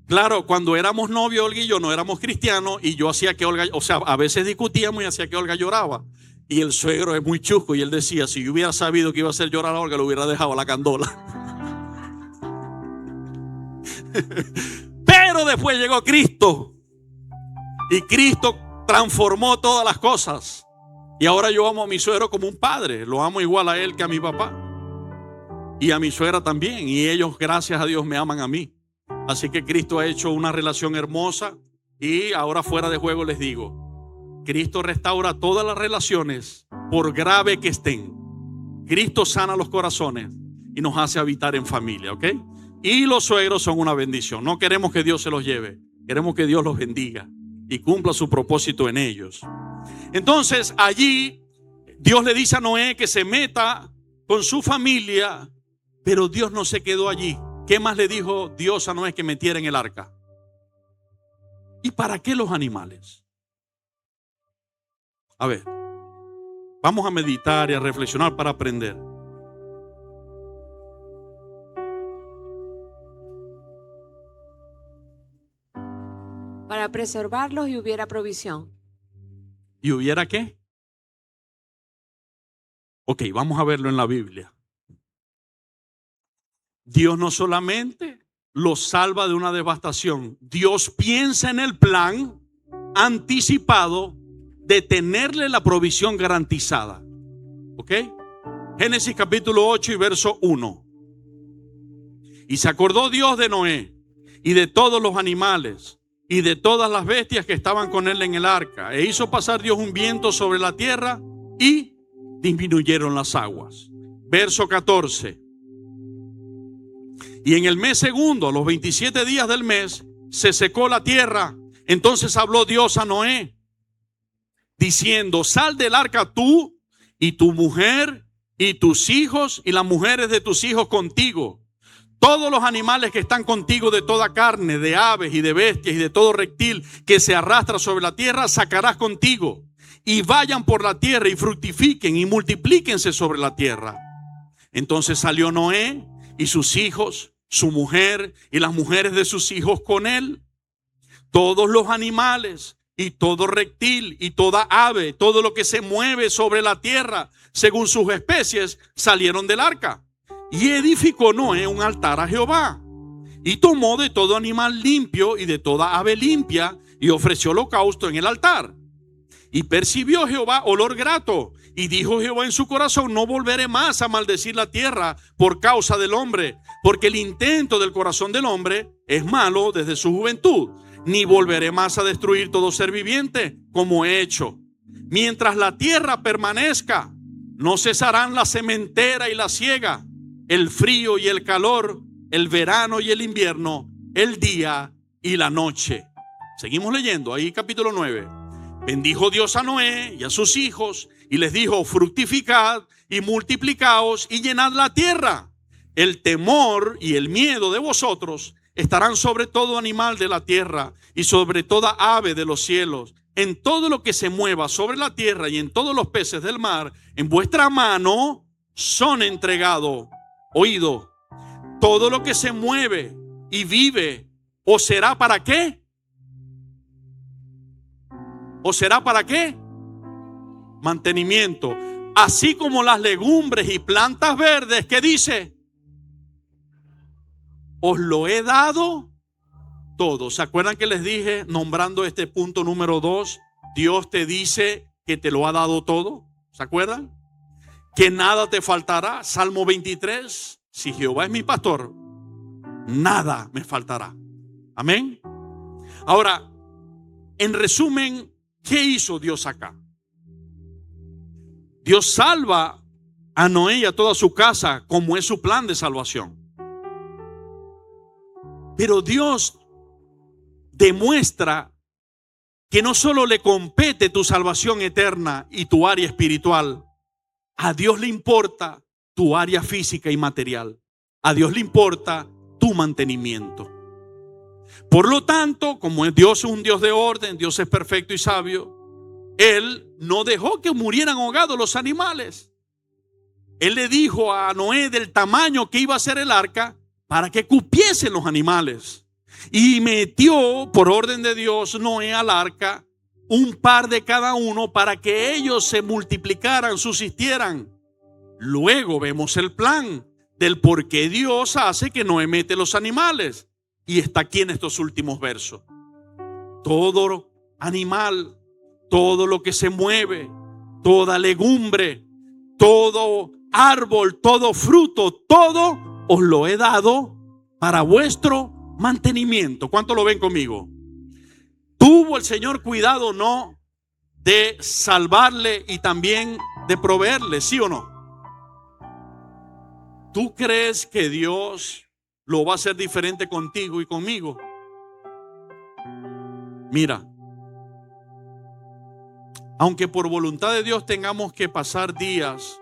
Claro, cuando éramos novios, Olga y yo no éramos cristianos, y yo hacía que Olga, o sea, a veces discutíamos y hacía que Olga lloraba. Y el suegro es muy chusco y él decía, si yo hubiera sabido que iba a hacer llorar a Olga, lo hubiera dejado a la gandola. Pero después llegó Cristo y Cristo transformó todas las cosas. Y ahora yo amo a mi suegro como un padre. Lo amo igual a él que a mi papá. Y a mi suegra también. Y ellos, gracias a Dios, me aman a mí. Así que Cristo ha hecho una relación hermosa. Y ahora fuera de juego les digo, Cristo restaura todas las relaciones, por grave que estén. Cristo sana los corazones y nos hace habitar en familia, ¿ok? Y los suegros son una bendición. No queremos que Dios se los lleve. Queremos que Dios los bendiga y cumpla su propósito en ellos. Entonces allí Dios le dice a Noé que se meta con su familia, pero Dios no se quedó allí. ¿Qué más le dijo Dios a Noé? Que metiera en el arca. ¿Y para qué los animales? A ver, vamos a meditar y a reflexionar para aprender. preservarlos y hubiera provisión. ¿Y hubiera qué? Ok, vamos a verlo en la Biblia. Dios no solamente los salva de una devastación, Dios piensa en el plan anticipado de tenerle la provisión garantizada. ¿Ok? Génesis capítulo 8 y verso 1. Y se acordó Dios de Noé y de todos los animales y de todas las bestias que estaban con él en el arca. E hizo pasar Dios un viento sobre la tierra y disminuyeron las aguas. Verso 14. Y en el mes segundo, a los 27 días del mes, se secó la tierra. Entonces habló Dios a Noé, diciendo: sal del arca tú y tu mujer y tus hijos y las mujeres de tus hijos contigo. Todos los animales que están contigo de toda carne, de aves y de bestias y de todo reptil que se arrastra sobre la tierra, sacarás contigo. Y vayan por la tierra y fructifiquen y multiplíquense sobre la tierra. Entonces salió Noé y sus hijos, su mujer y las mujeres de sus hijos con él. Todos los animales y todo reptil y toda ave, todo lo que se mueve sobre la tierra según sus especies, salieron del arca. Y edificó Noé un altar a Jehová. Y tomó de todo animal limpio y de toda ave limpia y ofreció holocausto en el altar. Y percibió Jehová olor grato. Y dijo Jehová en su corazón: no volveré más a maldecir la tierra por causa del hombre, porque el intento del corazón del hombre es malo desde su juventud. Ni volveré más a destruir todo ser viviente como he hecho. Mientras la tierra permanezca, no cesarán la sementera y la siega, el frío y el calor, el verano y el invierno, el día y la noche. Seguimos leyendo ahí capítulo 9. Bendijo Dios a Noé y a sus hijos y les dijo: fructificad y multiplicaos y llenad la tierra. El temor y el miedo de vosotros estarán sobre todo animal de la tierra y sobre toda ave de los cielos, en todo lo que se mueva sobre la tierra y en todos los peces del mar. En vuestra mano son entregados. Oído, todo lo que se mueve y vive, ¿o será para qué? ¿O será para qué? Mantenimiento. Así como las legumbres y plantas verdes, ¿qué dice? Os lo he dado todo. ¿Se acuerdan que les dije, nombrando este punto número 2, Dios te dice que te lo ha dado todo? ¿Se acuerdan? Que nada te faltará. Salmo 23, si Jehová es mi pastor, nada me faltará. Amén. Ahora, en resumen, ¿qué hizo Dios acá? Dios salva a Noé y a toda su casa, como es su plan de salvación. Pero Dios demuestra que no solo le compete tu salvación eterna y tu área espiritual. A Dios le importa tu área física y material. A Dios le importa tu mantenimiento. Por lo tanto, como Dios es un Dios de orden, Dios es perfecto y sabio, Él no dejó que murieran ahogados los animales. Él le dijo a Noé del tamaño que iba a ser el arca para que cupiesen los animales. Y metió, por orden de Dios, Noé al arca un par de cada uno para que ellos se multiplicaran, subsistieran. Luego vemos el plan del por qué Dios hace que Noé mete los animales. Y está aquí en estos últimos versos. Todo animal, todo lo que se mueve, toda legumbre, todo árbol, todo fruto, todo os lo he dado para vuestro mantenimiento. ¿Cuánto lo ven conmigo? Tuvo el Señor cuidado, ¿no?, de salvarle y también de proveerle, ¿sí o no? ¿Tú crees que Dios lo va a hacer diferente contigo y conmigo? Mira, aunque por voluntad de Dios tengamos que pasar días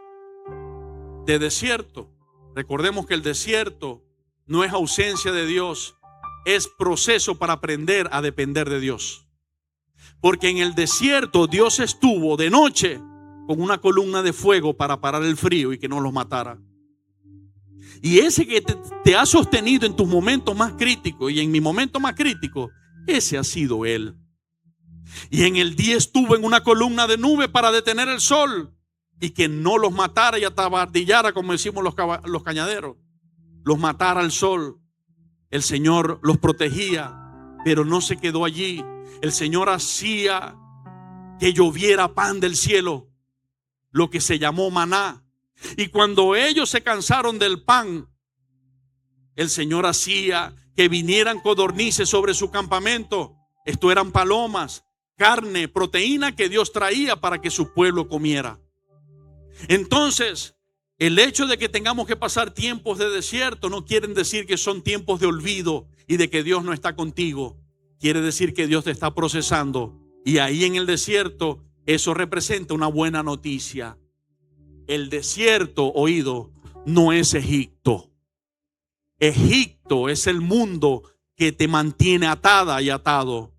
de desierto, recordemos que el desierto no es ausencia de Dios, es proceso para aprender a depender de Dios. Porque en el desierto Dios estuvo de noche con una columna de fuego para parar el frío y que no los matara. Y ese que te ha sostenido en tus momentos más críticos y en mi momento más crítico, ese ha sido Él. Y en el día estuvo en una columna de nube para detener el sol y que no los matara y atabardillara, como decimos los cañaderos, los matara el sol. El Señor los protegía, pero no se quedó allí. El Señor hacía que lloviera pan del cielo, lo que se llamó maná. Y cuando ellos se cansaron del pan, el Señor hacía que vinieran codornices sobre su campamento. Esto eran palomas, carne, proteína que Dios traía para que su pueblo comiera. Entonces, el hecho de que tengamos que pasar tiempos de desierto no quiere decir que son tiempos de olvido y de que Dios no está contigo. Quiere decir que Dios te está procesando. Y ahí en el desierto, eso representa una buena noticia. El desierto, oído, no es Egipto. Egipto es el mundo que te mantiene atada y atado.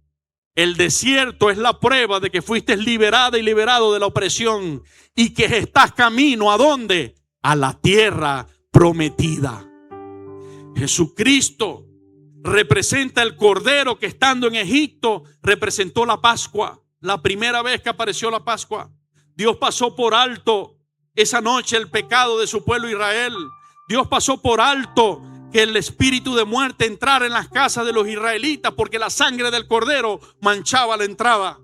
El desierto es la prueba de que fuiste liberada y liberado de la opresión y que estás camino ¿a dónde? A la tierra prometida. Jesucristo representa el Cordero que estando en Egipto representó la Pascua. La primera vez que apareció la Pascua, Dios pasó por alto esa noche el pecado de su pueblo Israel. Dios pasó por alto que el espíritu de muerte entrara en las casas de los israelitas porque la sangre del Cordero manchaba la entrada.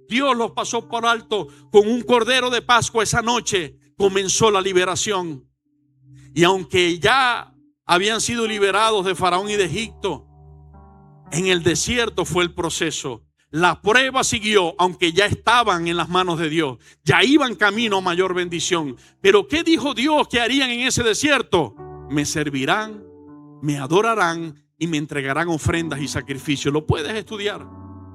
Dios los pasó por alto con un Cordero de Pascua. Esa noche comenzó la liberación. Y aunque ya habían sido liberados de Faraón y de Egipto, en el desierto fue el proceso. La prueba siguió, aunque ya estaban en las manos de Dios. Ya iban camino a mayor bendición. Pero ¿qué dijo Dios que harían en ese desierto? Me servirán, me adorarán y me entregarán ofrendas y sacrificios. Lo puedes estudiar.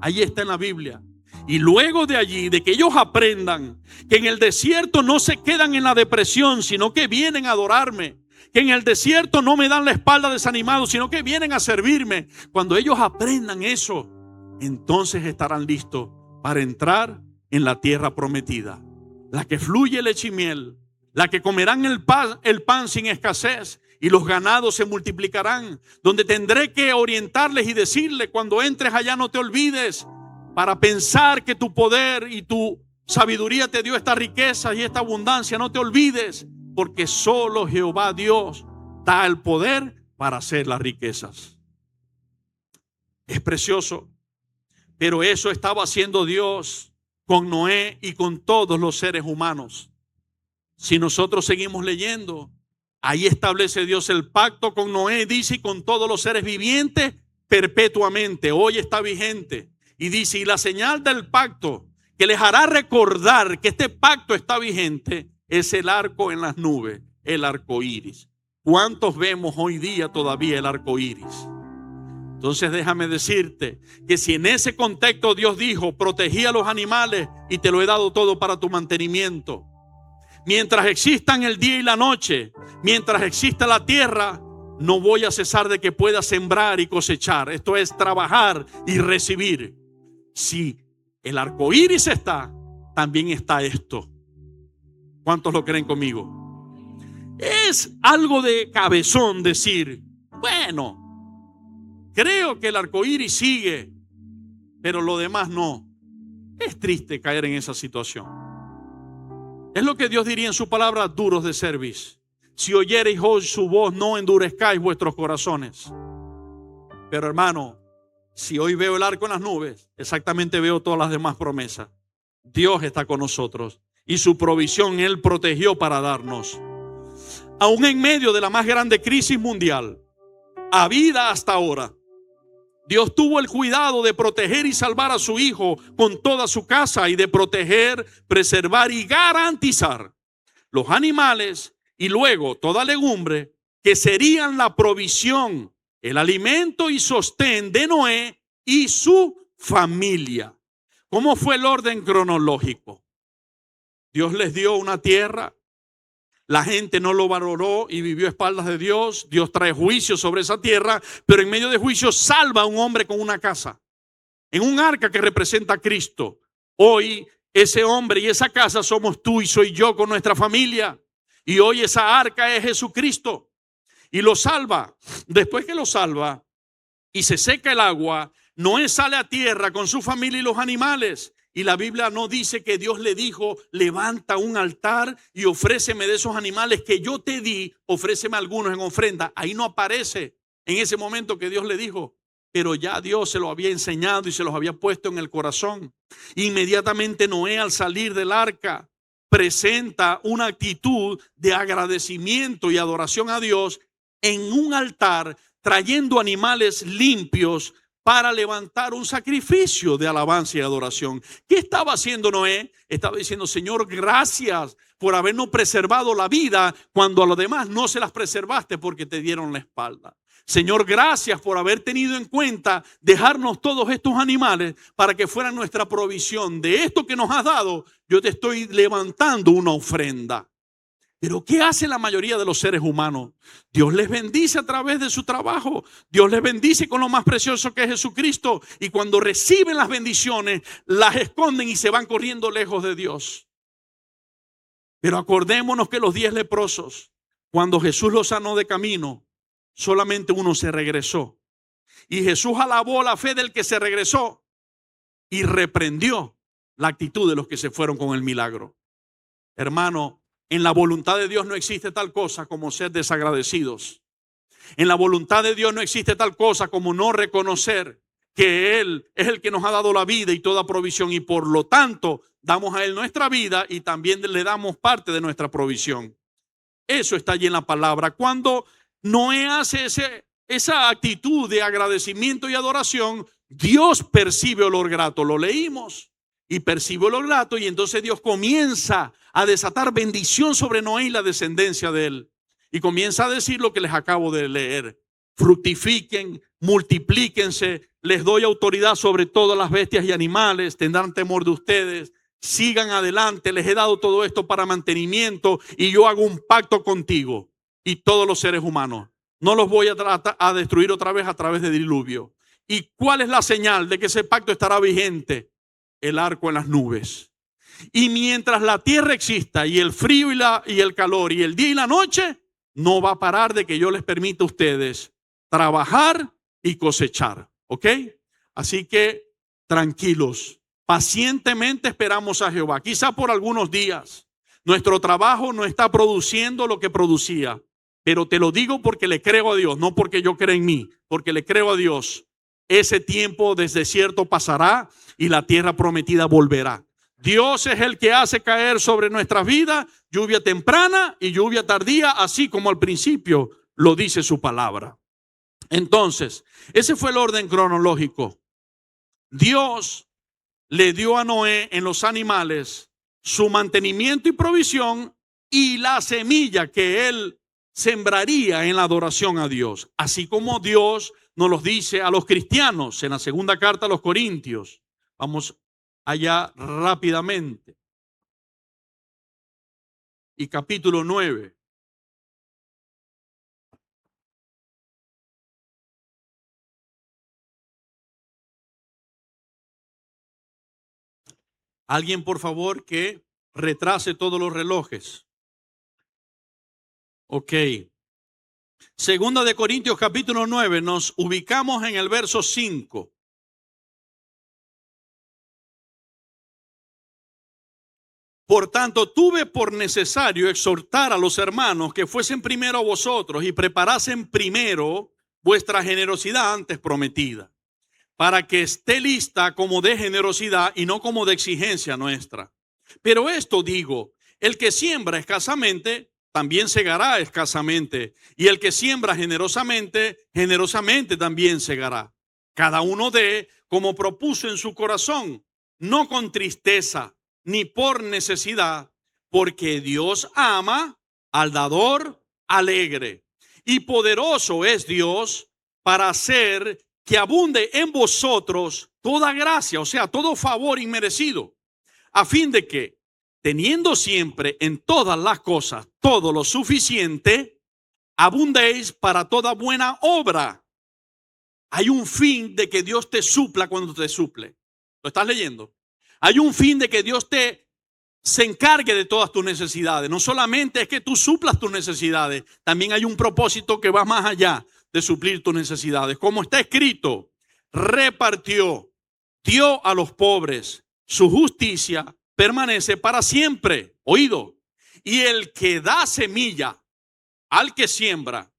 Ahí está en la Biblia. Y luego de allí, de que ellos aprendan que en el desierto no se quedan en la depresión, sino que vienen a adorarme. Que en el desierto no me dan la espalda desanimados, sino que vienen a servirme. Cuando ellos aprendan eso, entonces estarán listos para entrar en la tierra prometida, la que fluye leche y miel, la que comerán el pan sin escasez y los ganados se multiplicarán, donde tendré que orientarles y decirles: cuando entres allá no te olvides, para pensar que tu poder y tu sabiduría te dio esta riqueza y esta abundancia. No te olvides, porque solo Jehová Dios da el poder para hacer las riquezas. Es precioso. Pero eso estaba haciendo Dios con Noé y con todos los seres humanos. Si nosotros seguimos leyendo, ahí establece Dios el pacto con Noé, dice, y con todos los seres vivientes perpetuamente. Hoy está vigente. Y dice, y la señal del pacto que les hará recordar que este pacto está vigente es el arco en las nubes, el arco iris. ¿Cuántos vemos hoy día todavía el arco iris? Entonces déjame decirte que si en ese contexto Dios dijo: protegí a los animales y te lo he dado todo para tu mantenimiento. Mientras existan el día y la noche, mientras exista la tierra, no voy a cesar de que pueda sembrar y cosechar. Esto es trabajar y recibir. Si el arco iris está, también está esto. ¿Cuántos lo creen conmigo? Es algo de cabezón decir: bueno, creo que el arco iris sigue, pero lo demás no. Es triste caer en esa situación. Es lo que Dios diría en su palabra: duros de cerviz. Si oyereis hoy su voz, no endurezcáis vuestros corazones. Pero hermano, si hoy veo el arco en las nubes, exactamente veo todas las demás promesas. Dios está con nosotros y su provisión Él protegió para darnos. Aún en medio de la más grande crisis mundial habida hasta ahora, Dios tuvo el cuidado de proteger y salvar a su Hijo con toda su casa, y de proteger, preservar y garantizar los animales y luego toda legumbre que serían la provisión, el alimento y sostén de Noé y su familia. ¿Cómo fue el orden cronológico? Dios les dio una tierra. La gente no lo valoró y vivió a espaldas de Dios. Dios trae juicio sobre esa tierra, pero en medio de juicio salva a un hombre con una casa, en un arca que representa a Cristo. Hoy ese hombre y esa casa somos tú y soy yo con nuestra familia. Y hoy esa arca es Jesucristo. Y lo salva. Después que lo salva y se seca el agua, Noé sale a tierra con su familia y los animales. Y la Biblia no dice que Dios le dijo, levanta un altar y ofréceme de esos animales que yo te di, ofréceme algunos en ofrenda. Ahí no aparece en ese momento que Dios le dijo, pero ya Dios se lo había enseñado y se los había puesto en el corazón. Inmediatamente Noé, al salir del arca, presenta una actitud de agradecimiento y adoración a Dios en un altar, trayendo animales limpios para levantar un sacrificio de alabanza y adoración. ¿Qué estaba haciendo Noé? Estaba diciendo, Señor, gracias por habernos preservado la vida cuando a los demás no se las preservaste porque te dieron la espalda. Señor, gracias por haber tenido en cuenta dejarnos todos estos animales para que fueran nuestra provisión. De esto que nos has dado, yo te estoy levantando una ofrenda. Pero ¿qué hace la mayoría de los seres humanos? Dios les bendice a través de su trabajo. Dios les bendice con lo más precioso que es Jesucristo. Y cuando reciben las bendiciones, las esconden y se van corriendo lejos de Dios. Pero acordémonos que los 10 leprosos, cuando Jesús los sanó de camino, solamente uno se regresó. Y Jesús alabó la fe del que se regresó y reprendió la actitud de los que se fueron con el milagro. Hermano, en la voluntad de Dios no existe tal cosa como ser desagradecidos. En la voluntad de Dios no existe tal cosa como no reconocer que Él es el que nos ha dado la vida y toda provisión, y por lo tanto damos a Él nuestra vida y también le damos parte de nuestra provisión. Eso está allí en la palabra. Cuando Noé hace esa actitud de agradecimiento y adoración, Dios percibe olor grato. Lo leímos. Y percibe olor grato, y entonces Dios comienza a desatar bendición sobre Noé y la descendencia de él. Y comienza a decir lo que les acabo de leer. Fructifiquen, multiplíquense, les doy autoridad sobre todas las bestias y animales, tendrán temor de ustedes, sigan adelante, les he dado todo esto para mantenimiento y yo hago un pacto contigo y todos los seres humanos. No los voy a destruir otra vez a través de diluvio. ¿Y cuál es la señal de que ese pacto estará vigente? El arco en las nubes. Y mientras la tierra exista y el frío y el calor y el día y la noche, no va a parar de que yo les permita a ustedes trabajar y cosechar. ¿Ok? Así que tranquilos, pacientemente esperamos a Jehová. Quizá por algunos días nuestro trabajo no está produciendo lo que producía, pero te lo digo porque le creo a Dios, no porque yo creo en mí, porque le creo a Dios. Ese tiempo del desierto pasará y la tierra prometida volverá. Dios es el que hace caer sobre nuestras vidas lluvia temprana y lluvia tardía, así como al principio lo dice su palabra. Entonces, ese fue el orden cronológico. Dios le dio a Noé en los animales su mantenimiento y provisión y la semilla que él sembraría en la adoración a Dios. Así como Dios nos los dice a los cristianos en la segunda carta a los Corintios. Vamos allá rápidamente. Y capítulo 9. Alguien, por favor, que retrase todos los relojes. Ok. Segunda de Corintios capítulo 9, nos ubicamos en el verso 5. Por tanto, tuve por necesario exhortar a los hermanos que fuesen primero a vosotros y preparasen primero vuestra generosidad antes prometida, para que esté lista como de generosidad y no como de exigencia nuestra. Pero esto digo, el que siembra escasamente, también segará escasamente, y el que siembra generosamente, generosamente también segará. Cada uno dé como propuso en su corazón, no con tristeza ni por necesidad, porque Dios ama al dador alegre. Y poderoso es Dios para hacer que abunde en vosotros toda gracia, o sea, todo favor inmerecido, a fin de que, teniendo siempre en todas las cosas todo lo suficiente, abundéis para toda buena obra. Hay un fin de que Dios te supla cuando te suple. ¿Lo estás leyendo? Hay un fin de que Dios se encargue de todas tus necesidades. No solamente es que tú suplas tus necesidades, también hay un propósito que va más allá de suplir tus necesidades. Como está escrito, repartió, dio a los pobres. Su justicia permanece para siempre. Oído. Y el que da semilla al que siembra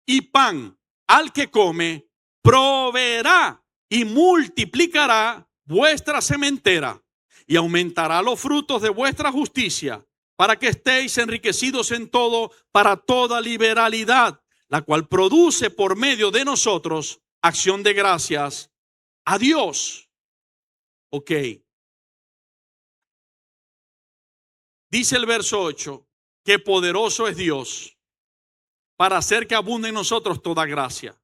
y pan al que come, proveerá y multiplicará vuestra sementera y aumentará los frutos de vuestra justicia, para que estéis enriquecidos en todo, para toda liberalidad, la cual produce por medio de nosotros acción de gracias a Dios. Ok. Dice el verso 8, que poderoso es Dios para hacer que abunde en nosotros toda gracia,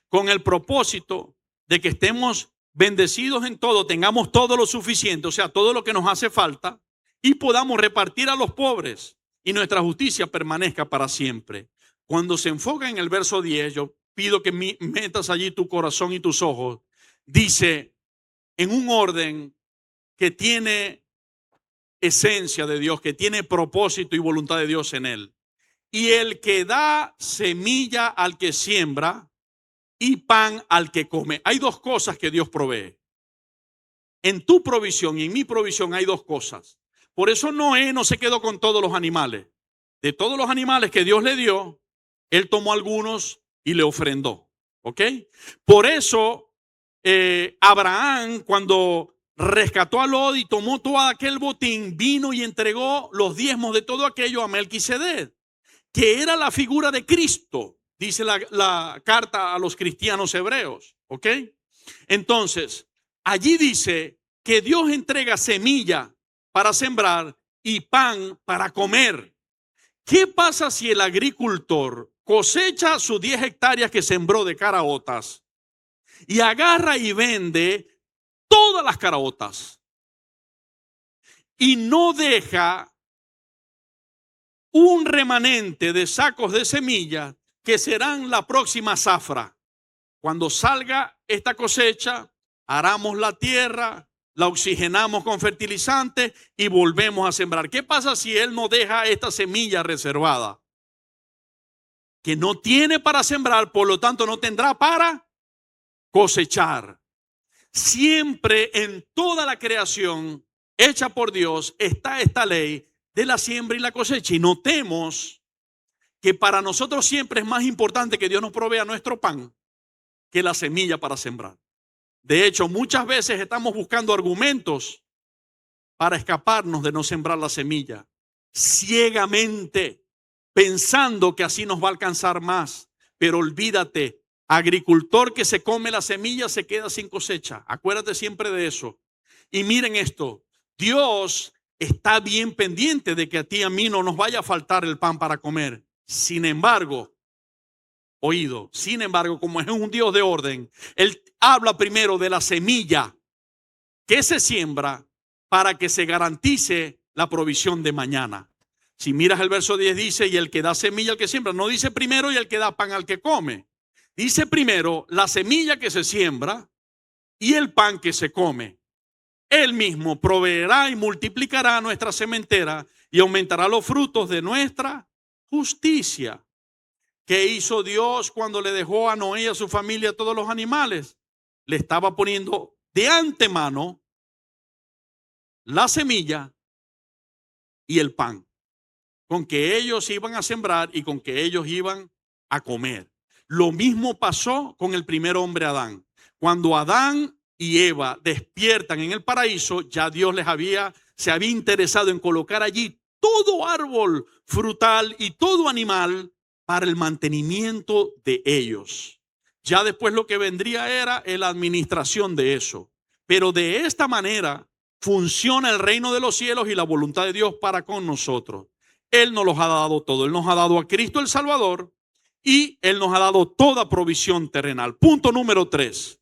con el propósito de que estemos bendecidos en todo, tengamos todo lo suficiente, o sea, todo lo que nos hace falta, y podamos repartir a los pobres y nuestra justicia permanezca para siempre. Cuando se enfoca en el verso 10, yo pido que metas allí tu corazón y tus ojos. Dice, en un orden que tiene esencia de Dios, que tiene propósito y voluntad de Dios en él. Y el que da semilla al que siembra y pan al que come. Hay dos cosas que Dios provee. En tu provisión y en mi provisión hay dos cosas. Por eso Noé no se quedó con todos los animales. De todos los animales que Dios le dio, él tomó algunos y le ofrendó. ¿Ok? Por eso Abraham, cuando rescató a Lot y tomó todo aquel botín, vino y entregó los diezmos de todo aquello a Melquisedec, que era la figura de Cristo, dice la carta a los cristianos hebreos. ¿Ok? Entonces, allí dice que Dios entrega semilla para sembrar y pan para comer. ¿Qué pasa si el agricultor cosecha sus 10 hectáreas que sembró de caraotas y agarra y vende todas las caraotas y no deja un remanente de sacos de semilla que serán la próxima zafra? Cuando salga esta cosecha, aramos la tierra, la oxigenamos con fertilizantes y volvemos a sembrar. ¿Qué pasa si él no deja esta semilla reservada? Que no tiene para sembrar, por lo tanto no tendrá para cosechar. Siempre en toda la creación hecha por Dios está esta ley de la siembra y la cosecha. Y notemos que para nosotros siempre es más importante que Dios nos provea nuestro pan que la semilla para sembrar. De hecho, muchas veces estamos buscando argumentos para escaparnos de no sembrar la semilla, ciegamente, pensando que así nos va a alcanzar más. Pero olvídate, agricultor que se come la semilla se queda sin cosecha. Acuérdate siempre de eso. Y miren esto, Dios está bien pendiente de que a ti y a mí no nos vaya a faltar el pan para comer. Sin embargo, oído, sin embargo, como es un Dios de orden, Él habla primero de la semilla que se siembra para que se garantice la provisión de mañana. Si miras el verso 10 dice, y el que da semilla al que siembra, no dice primero y el que da pan al que come. Dice primero la semilla que se siembra y el pan que se come. Él mismo proveerá y multiplicará nuestra sementera y aumentará los frutos de nuestra justicia. ¿Qué hizo Dios cuando le dejó a Noé y a su familia a todos los animales? Le estaba poniendo de antemano la semilla y el pan, con que ellos iban a sembrar y con que ellos iban a comer. Lo mismo pasó con el primer hombre Adán. Cuando Adán y Eva despiertan en el paraíso, ya Dios se había interesado en colocar allí todo árbol frutal y todo animal para el mantenimiento de ellos. Ya después lo que vendría era la administración de eso. Pero de esta manera funciona el reino de los cielos y la voluntad de Dios para con nosotros. Él nos los ha dado todo. Él nos ha dado a Cristo el Salvador y Él nos ha dado toda provisión terrenal. Punto número 3.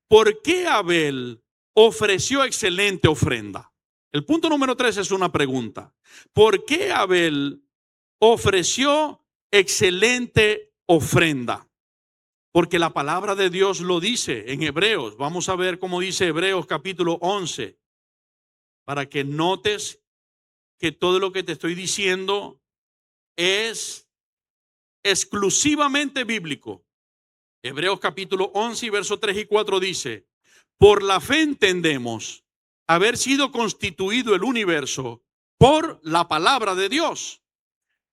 ¿Por qué Abel ofreció excelente ofrenda? El punto número 3 es una pregunta. ¿Por qué Abel ofreció excelente ofrenda? Porque la palabra de Dios lo dice en Hebreos. Vamos a ver cómo dice Hebreos capítulo 11. Para que notes que todo lo que te estoy diciendo es exclusivamente bíblico. Hebreos capítulo 11 y verso 3 y 4 dice: por la fe entendemos haber sido constituido el universo por la palabra de Dios,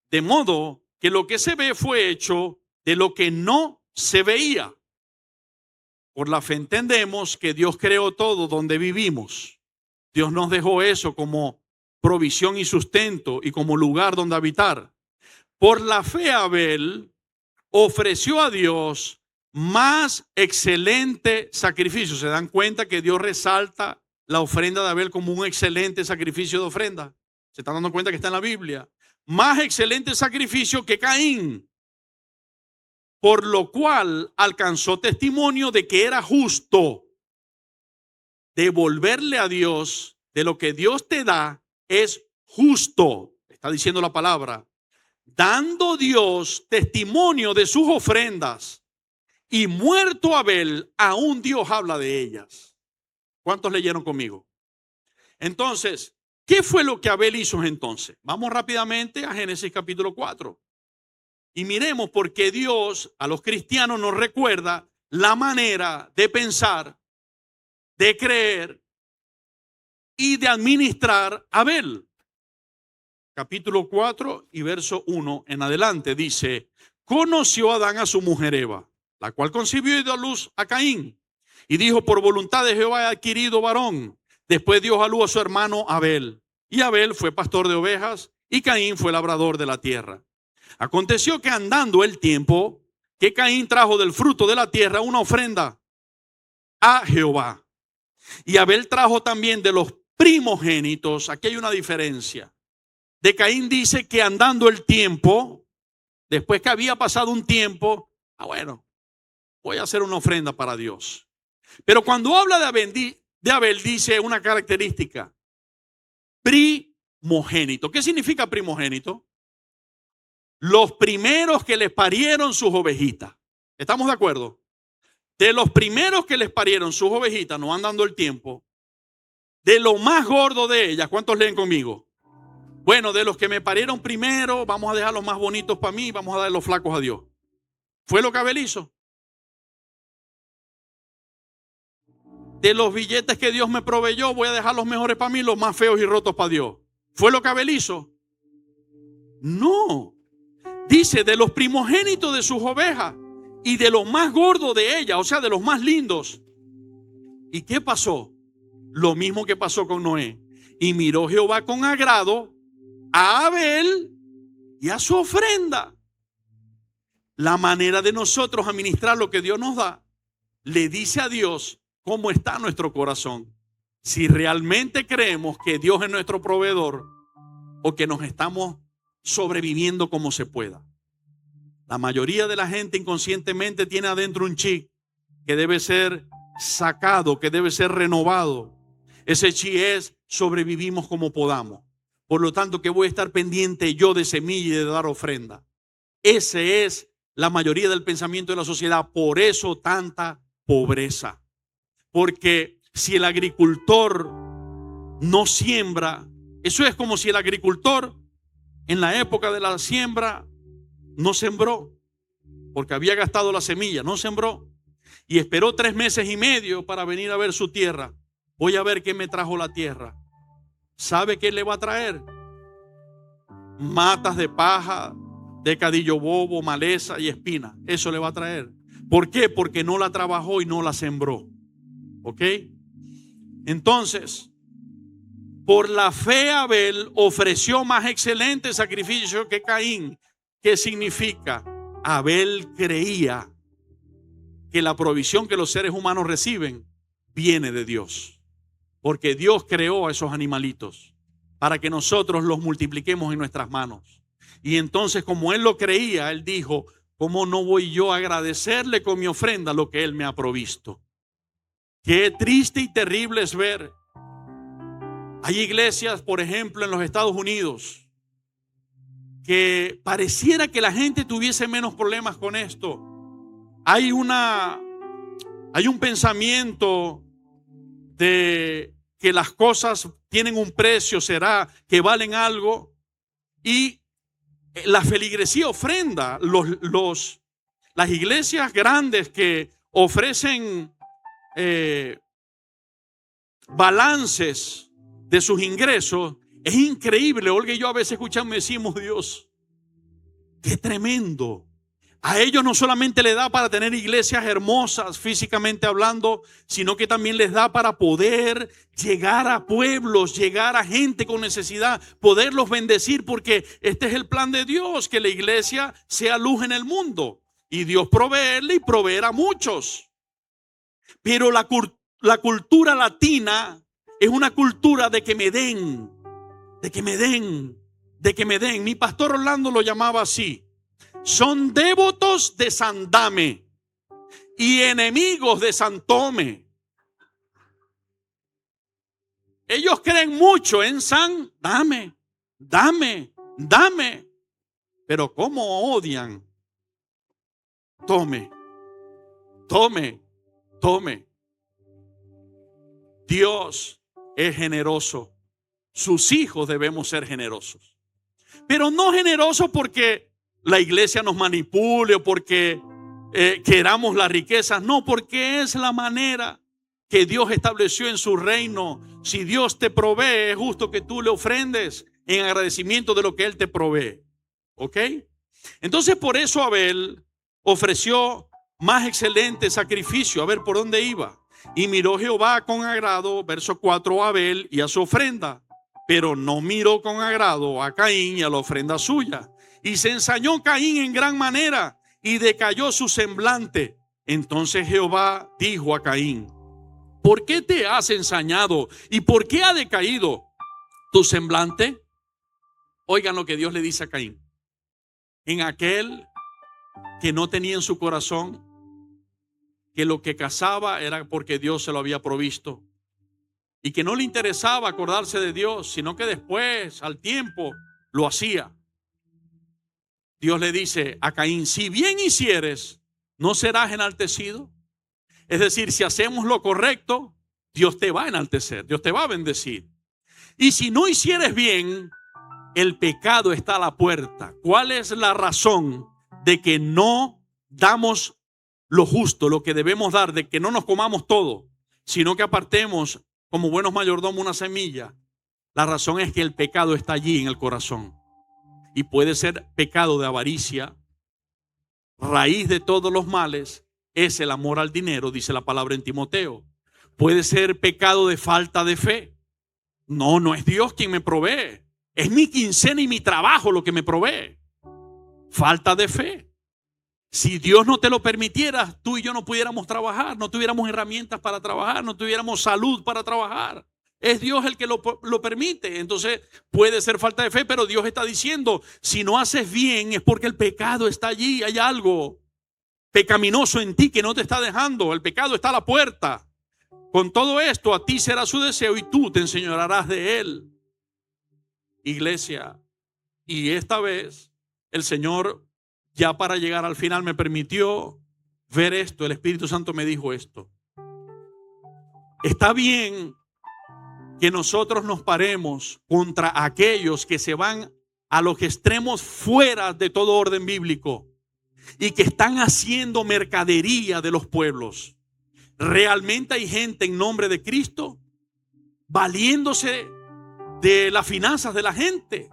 de modo que lo que se ve fue hecho de lo que no se veía. Por la fe entendemos que Dios creó todo donde vivimos. Dios nos dejó eso como provisión y sustento y como lugar donde habitar. Por la fe Abel ofreció a Dios más excelente sacrificio. ¿Se dan cuenta que Dios resalta la ofrenda de Abel como un excelente sacrificio de ofrenda? ¿Se están dando cuenta que está en la Biblia? Más excelente sacrificio que Caín, por lo cual alcanzó testimonio de que era justo. Devolverle a Dios de lo que Dios te da es justo, está diciendo la palabra, dando Dios testimonio de sus ofrendas, y muerto Abel, aún Dios habla de ellas. ¿Cuántos leyeron conmigo? Entonces, ¿qué fue lo que Abel hizo entonces? Vamos rápidamente a Génesis capítulo 4. Y miremos por qué Dios a los cristianos nos recuerda la manera de pensar, de creer y de administrar a Abel. Capítulo 4 y verso 1 en adelante dice: conoció Adán a su mujer Eva, la cual concibió y dio a luz a Caín. Y dijo: por voluntad de Jehová he adquirido varón. Después dio a luz a su hermano Abel. Y Abel fue pastor de ovejas y Caín fue labrador de la tierra. Aconteció que andando el tiempo, que Caín trajo del fruto de la tierra una ofrenda a Jehová. Y Abel trajo también de los primogénitos. Aquí hay una diferencia. De Caín dice que andando el tiempo, después que había pasado un tiempo, bueno, voy a hacer una ofrenda para Dios. Pero cuando habla de Abel dice una característica: primogénito. ¿Qué significa primogénito? Los primeros que les parieron sus ovejitas. ¿Estamos de acuerdo? De los primeros que les parieron sus ovejitas, no andando el tiempo, de lo más gordo de ellas. ¿Cuántos leen conmigo? Bueno, de los que me parieron primero, vamos a dejar los más bonitos para mí, vamos a dar los flacos a Dios. ¿Fue lo que Abel hizo? De los billetes que Dios me proveyó, voy a dejar los mejores para mí, los más feos y rotos para Dios. ¿Fue lo que Abel hizo? No. Dice: de los primogénitos de sus ovejas y de los más gordos de ellas, o sea, de los más lindos. ¿Y qué pasó? Lo mismo que pasó con Noé. Y miró Jehová con agrado a Abel y a su ofrenda. La manera de nosotros administrar lo que Dios nos da le dice a Dios cómo está nuestro corazón. Si realmente creemos que Dios es nuestro proveedor o que nos estamos sobreviviendo como se pueda. La mayoría de la gente inconscientemente tiene adentro un chip que debe ser sacado, que debe ser renovado. Ese chip es: sobrevivimos como podamos. Por lo tanto, que voy a estar pendiente yo de semilla y de dar ofrenda. Ese es la mayoría del pensamiento de la sociedad. Por eso tanta pobreza. Porque si el agricultor no siembra, eso es como si el agricultor en la época de la siembra no sembró, porque había gastado la semilla, no sembró, y esperó 3 meses y medio para venir a ver su tierra. Voy a ver qué me trajo la tierra. ¿Sabe qué le va a traer? Matas de paja, de cadillo bobo, maleza y espina. Eso le va a traer. ¿Por qué? Porque no la trabajó y no la sembró. ¿Ok? Entonces, por la fe Abel ofreció más excelente sacrificio que Caín. ¿Qué significa? Abel creía que la provisión que los seres humanos reciben viene de Dios. Porque Dios creó a esos animalitos para que nosotros los multipliquemos en nuestras manos. Y entonces, como él lo creía, él dijo: ¿cómo no voy yo a agradecerle con mi ofrenda lo que él me ha provisto? Qué triste y terrible es ver. Hay iglesias, por ejemplo, en los Estados Unidos, que pareciera que la gente tuviese menos problemas con esto. Hay un pensamiento de que las cosas tienen un precio, será que valen algo, y la feligresía ofrenda, las iglesias grandes que ofrecen balances de sus ingresos, es increíble. Olga y yo a veces escuchamos y decimos: Dios, qué tremendo. A ellos no solamente les da para tener iglesias hermosas físicamente hablando, sino que también les da para poder llegar a pueblos, llegar a gente con necesidad, poderlos bendecir, porque este es el plan de Dios, que la iglesia sea luz en el mundo y Dios proveerle y proveer a muchos. Pero la cultura latina es una cultura de que me den, de que me den, de que me den. Mi pastor Orlando lo llamaba así: son devotos de San Dame y enemigos de San Tome. Ellos creen mucho en San Dame, dame, dame. Pero cómo odian Tome, tome, tome. Dios es generoso. Sus hijos debemos ser generosos. Pero no generosos porque la iglesia nos manipule o porque queramos las riquezas. No, porque es la manera que Dios estableció en su reino. Si Dios te provee, es justo que tú le ofrendes en agradecimiento de lo que Él te provee. ¿Ok? Entonces por eso Abel ofreció más excelente sacrificio. A ver por dónde iba. Y miró Jehová con agrado, verso 4, a Abel y a su ofrenda, pero no miró con agrado a Caín y a la ofrenda suya. Y se ensañó Caín en gran manera y decayó su semblante. Entonces Jehová dijo a Caín: ¿por qué te has ensañado y por qué ha decaído tu semblante? Oigan lo que Dios le dice a Caín. En aquel que no tenía en su corazón que lo que cazaba era porque Dios se lo había provisto, y que no le interesaba acordarse de Dios, sino que después, al tiempo, lo hacía. Dios le dice a Caín: si bien hicieres, ¿no serás enaltecido? Es decir, si hacemos lo correcto, Dios te va a enaltecer, Dios te va a bendecir. Y si no hicieres bien, el pecado está a la puerta. ¿Cuál es la razón de que no damos lo justo, lo que debemos dar, de que no nos comamos todo, sino que apartemos como buenos mayordomos una semilla? La razón es que el pecado está allí en el corazón. Y puede ser pecado de avaricia. Raíz de todos los males es el amor al dinero, dice la palabra en Timoteo. Puede ser pecado de falta de fe. No es Dios quien me provee. Es mi quincena y mi trabajo lo que me provee. Falta de fe. Si Dios no te lo permitiera, tú y yo no pudiéramos trabajar, no tuviéramos herramientas para trabajar, no tuviéramos salud para trabajar. Es Dios el que lo permite. Entonces puede ser falta de fe, pero Dios está diciendo: si no haces bien es porque el pecado está allí. Hay algo pecaminoso en ti que no te está dejando. El pecado está a la puerta. Con todo esto, a ti será su deseo y tú te enseñorearás de él. Iglesia, y esta vez el Señor, ya para llegar al final, me permitió ver esto. El Espíritu Santo me dijo esto: está bien que nosotros nos paremos contra aquellos que se van a los extremos fuera de todo orden bíblico y que están haciendo mercadería de los pueblos. Realmente hay gente en nombre de Cristo valiéndose de las finanzas de la gente,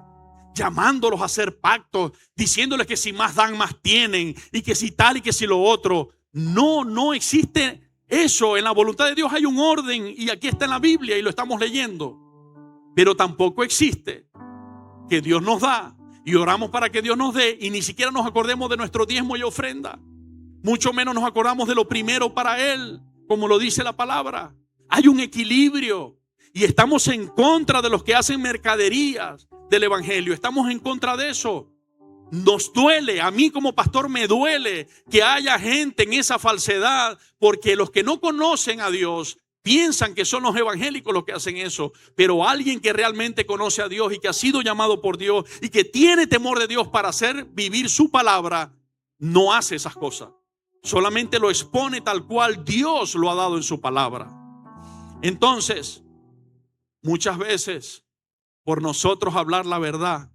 llamándolos a hacer pactos, diciéndoles que si más dan, más tienen, y que si tal y que si lo otro. No existe eso. En la voluntad de Dios hay un orden, y aquí está en la Biblia y lo estamos leyendo. Pero tampoco existe que Dios nos da y oramos para que Dios nos dé y ni siquiera nos acordemos de nuestro diezmo y ofrenda. Mucho menos nos acordamos de lo primero para Él, como lo dice la palabra. Hay un equilibrio y estamos en contra de los que hacen mercaderías del evangelio. Estamos en contra de eso. Nos duele, a mí como pastor me duele que haya gente en esa falsedad, porque los que no conocen a Dios piensan que son los evangélicos los que hacen eso. Pero alguien que realmente conoce a Dios y que ha sido llamado por Dios y que tiene temor de Dios para hacer vivir su palabra, no hace esas cosas. Solamente lo expone tal cual Dios lo ha dado en su palabra. Entonces, muchas veces, por nosotros hablar la verdad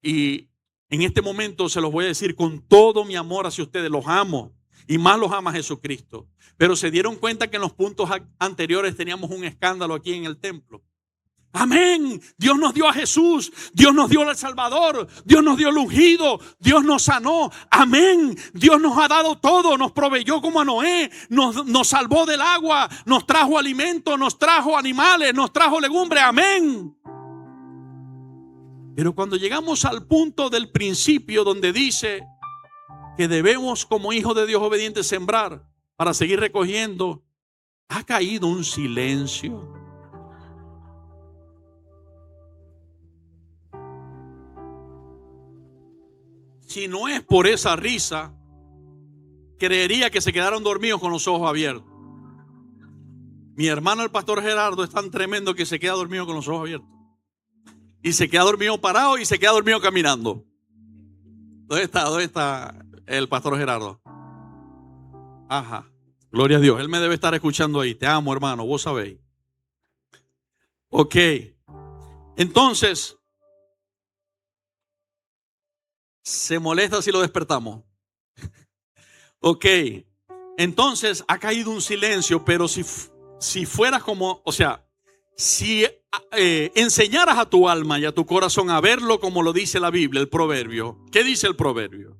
y En este momento se los voy a decir con todo mi amor hacia ustedes, los amo y más los ama Jesucristo. Pero se dieron cuenta que en los puntos anteriores teníamos un escándalo aquí en el templo. Amén. Dios nos dio a Jesús, Dios nos dio al Salvador, Dios nos dio el ungido, Dios nos sanó. Amén. Dios nos ha dado todo, nos proveyó como a Noé, nos salvó del agua, nos trajo alimento, nos trajo animales, nos trajo legumbres. Amén. Pero cuando llegamos al punto del principio donde dice que debemos como hijos de Dios obedientes sembrar para seguir recogiendo, ha caído un silencio. Si no es por esa risa, creería que se quedaron dormidos con los ojos abiertos. Mi hermano el pastor Gerardo es tan tremendo que se queda dormido con los ojos abiertos. Y se queda dormido parado y se queda dormido caminando. ¿Dónde está el pastor Gerardo? Ajá, gloria a Dios. Él me debe estar escuchando ahí. Te amo, hermano, vos sabéis. Ok, entonces, ¿se molesta si lo despertamos? Ok, entonces ha caído un silencio, pero si fueras como, o sea, si enseñaras a tu alma y a tu corazón a verlo como lo dice la Biblia, el proverbio. ¿Qué dice el proverbio?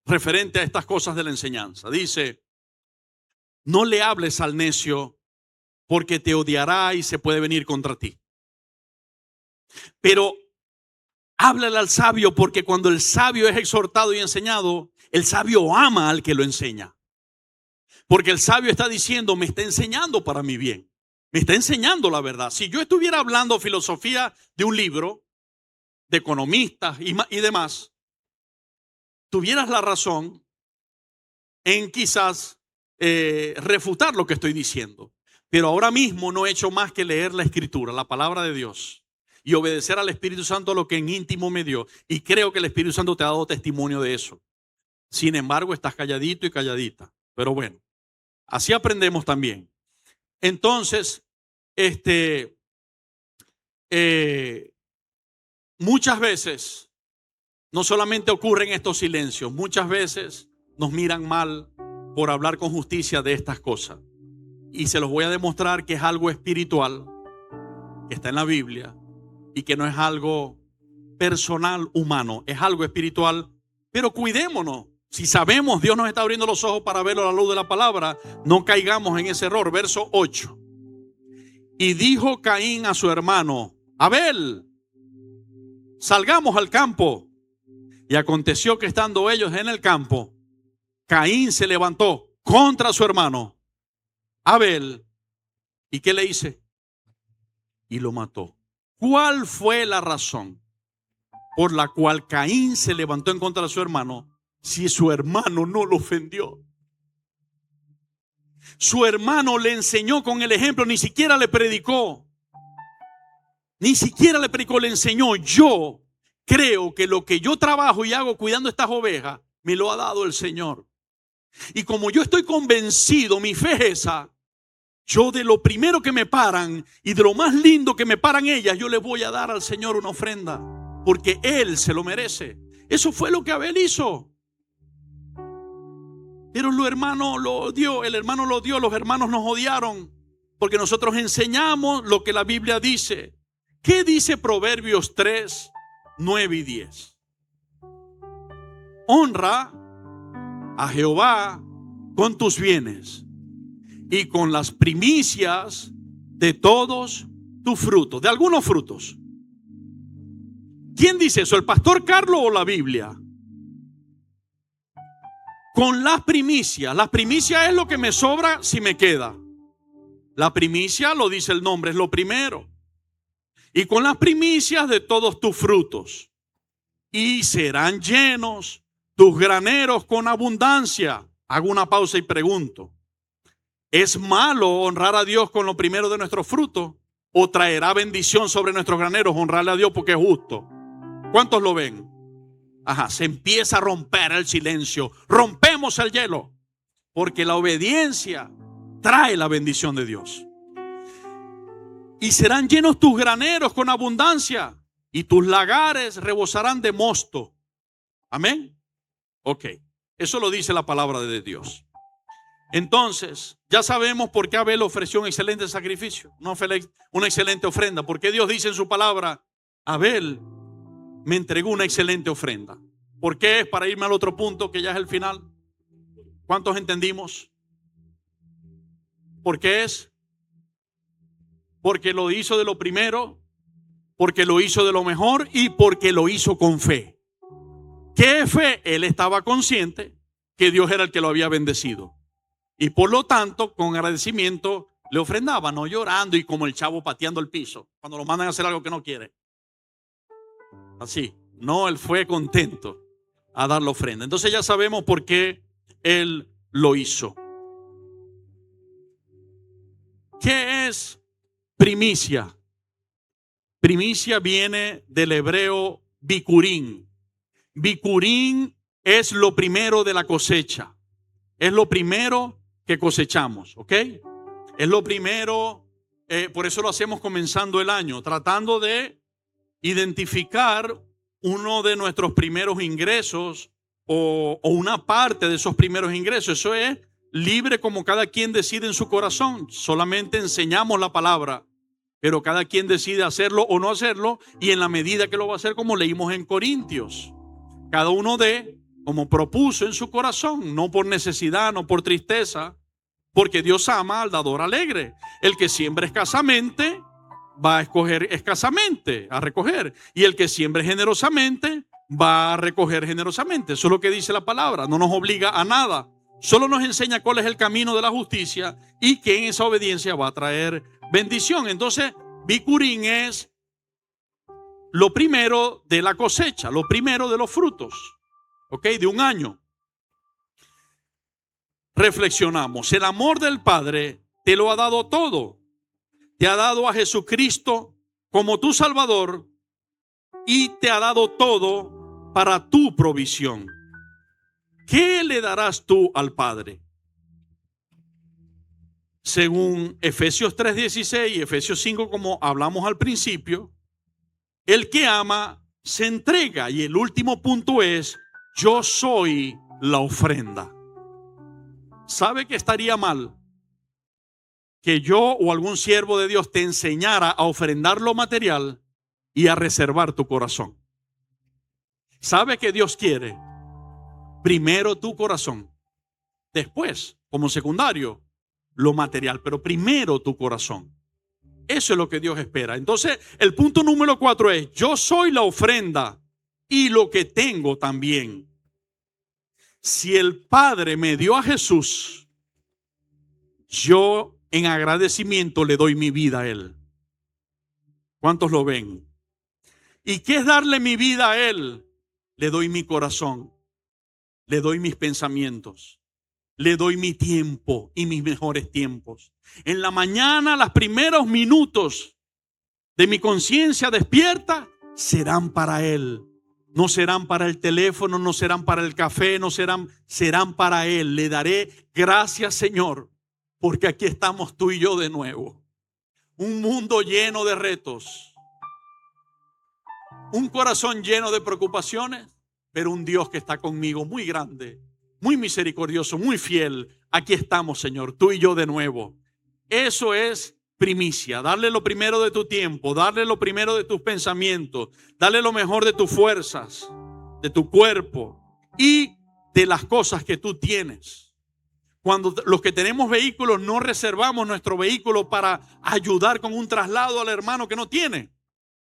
Referente a estas cosas de la enseñanza. Dice, no le hables al necio porque te odiará y se puede venir contra ti. Pero háblale al sabio porque cuando el sabio es exhortado y enseñado, el sabio ama al que lo enseña. Porque el sabio está diciendo, me está enseñando para mi bien. Me está enseñando la verdad. Si yo estuviera hablando filosofía de un libro, de economistas y demás, tuvieras la razón en quizás refutar lo que estoy diciendo. Pero ahora mismo no he hecho más que leer la Escritura, la palabra de Dios, y obedecer al Espíritu Santo lo que en íntimo me dio. Y creo que el Espíritu Santo te ha dado testimonio de eso. Sin embargo, estás calladito y calladita. Pero bueno, así aprendemos también. Entonces, muchas veces no solamente ocurren estos silencios, muchas veces nos miran mal por hablar con justicia de estas cosas. Y se los voy a demostrar que es algo espiritual, que está en la Biblia y que no es algo personal humano, es algo espiritual. Pero cuidémonos. Si sabemos, Dios nos está abriendo los ojos para verlo a la luz de la palabra, no caigamos en ese error. Verso 8. Y dijo Caín a su hermano, Abel, salgamos al campo. Y aconteció que estando ellos en el campo, Caín se levantó contra su hermano Abel. ¿Y qué le hice? Y lo mató. ¿Cuál fue la razón por la cual Caín se levantó en contra de su hermano? Si su hermano no lo ofendió. Su hermano le enseñó con el ejemplo, ni siquiera le predicó. Ni siquiera le predicó, le enseñó. Yo creo que lo que yo trabajo y hago cuidando estas ovejas, me lo ha dado el Señor. Y como yo estoy convencido, mi fe es esa, yo de lo primero que me paran y de lo más lindo que me paran ellas, yo le voy a dar al Señor una ofrenda. Porque Él se lo merece. Eso fue lo que Abel hizo. Pero el hermano lo odió, los hermanos nos odiaron porque nosotros enseñamos lo que la Biblia dice. ¿Qué dice Proverbios 3, 9 y 10? Honra a Jehová con tus bienes y con las primicias de todos tus frutos, de algunos frutos. ¿Quién dice eso? ¿El pastor Carlos o la Biblia? Con las primicias. Las primicias es lo que me sobra si me queda. La primicia, lo dice el nombre, es lo primero. Y con las primicias de todos tus frutos. Y serán llenos tus graneros con abundancia. Hago una pausa y pregunto. ¿Es malo honrar a Dios con lo primero de nuestros frutos? ¿O traerá bendición sobre nuestros graneros honrarle a Dios porque es justo? ¿Cuántos lo ven? Ajá, se empieza a romper el silencio. Rompemos el hielo. Porque la obediencia trae la bendición de Dios. Y serán llenos tus graneros con abundancia. Y tus lagares rebosarán de mosto. Amén. Ok, eso lo dice la palabra de Dios. Entonces, ya sabemos por qué Abel ofreció un excelente sacrificio, una excelente ofrenda. Porque Dios dice en su palabra, Abel me entregó una excelente ofrenda. ¿Por qué? Es para irme al otro punto que ya es el final. ¿Cuántos entendimos? ¿Por qué es? Porque lo hizo de lo primero, porque lo hizo de lo mejor y porque lo hizo con fe. ¿Qué fe? Él estaba consciente que Dios era el que lo había bendecido. Y por lo tanto, con agradecimiento, le ofrendaba, no llorando y como el chavo pateando el piso cuando lo mandan a hacer algo que no quiere. Así, no, él fue contento a dar la ofrenda. Entonces ya sabemos por qué él lo hizo. ¿Qué es primicia? Primicia viene del hebreo bikurín. Bikurín es lo primero de la cosecha. Es lo primero que cosechamos, ¿ok? Es lo primero, por eso lo hacemos comenzando el año, tratando de identificar uno de nuestros primeros ingresos o una parte de esos primeros ingresos. Eso es libre como cada quien decide en su corazón. Solamente enseñamos la palabra, pero cada quien decide hacerlo o no hacerlo, y en la medida que lo va a hacer, como leímos en Corintios. Cada uno dé como propuso en su corazón, no por necesidad, no por tristeza, porque Dios ama al dador alegre. El que siembra escasamente va a escoger escasamente, a recoger, y el que siembra generosamente va a recoger generosamente. Eso es lo que dice la palabra. No nos obliga a nada, solo nos enseña cuál es el camino de la justicia y que en esa obediencia va a traer bendición. Entonces, bikurín es lo primero de la cosecha, lo primero de los frutos, ¿ok? De un año. Reflexionamos. El amor del Padre te lo ha dado todo. Te ha dado a Jesucristo como tu Salvador y te ha dado todo para tu provisión. ¿Qué le darás tú al Padre? Según Efesios 3:16 y Efesios 5, como hablamos al principio, el que ama se entrega. Y el último punto es: yo soy la ofrenda. ¿Sabe que estaría mal que yo o algún siervo de Dios te enseñara a ofrendar lo material y a reservar tu corazón? ¿Sabe que Dios quiere primero tu corazón, después, como secundario, lo material, pero primero tu corazón? Eso es lo que Dios espera. Entonces, el punto número 4 es: yo soy la ofrenda y lo que tengo también. Si el Padre me dio a Jesús, yo en agradecimiento le doy mi vida a Él. ¿Cuántos lo ven? ¿Y qué es darle mi vida a Él? Le doy mi corazón, le doy mis pensamientos, le doy mi tiempo y mis mejores tiempos. En la mañana, los primeros minutos de mi conciencia despierta serán para Él. No serán para el teléfono, no serán para el café, serán para Él. Le daré gracias, Señor, porque aquí estamos tú y yo de nuevo. Un mundo lleno de retos, un corazón lleno de preocupaciones, pero un Dios que está conmigo, muy grande, muy misericordioso, muy fiel. Aquí estamos, Señor, tú y yo de nuevo. Eso es primicia. Darle lo primero de tu tiempo, darle lo primero de tus pensamientos, darle lo mejor de tus fuerzas, de tu cuerpo y de las cosas que tú tienes. Cuando los que tenemos vehículos no reservamos nuestro vehículo para ayudar con un traslado al hermano que no tiene,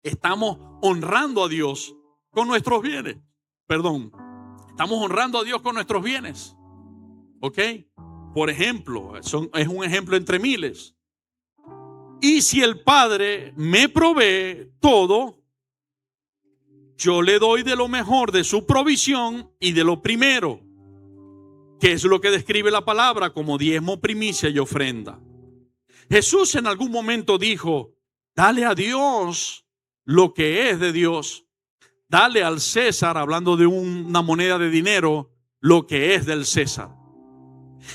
estamos honrando a Dios con nuestros bienes. Estamos honrando a Dios con nuestros bienes. ¿Ok? Por ejemplo, es un ejemplo entre miles. Y si el Padre me provee todo, yo le doy de lo mejor de su provisión y de lo primero, que es lo que describe la palabra como diezmo, primicia y ofrenda. Jesús en algún momento dijo: dale a Dios lo que es de Dios. Dale al César, hablando de una moneda de dinero, lo que es del César.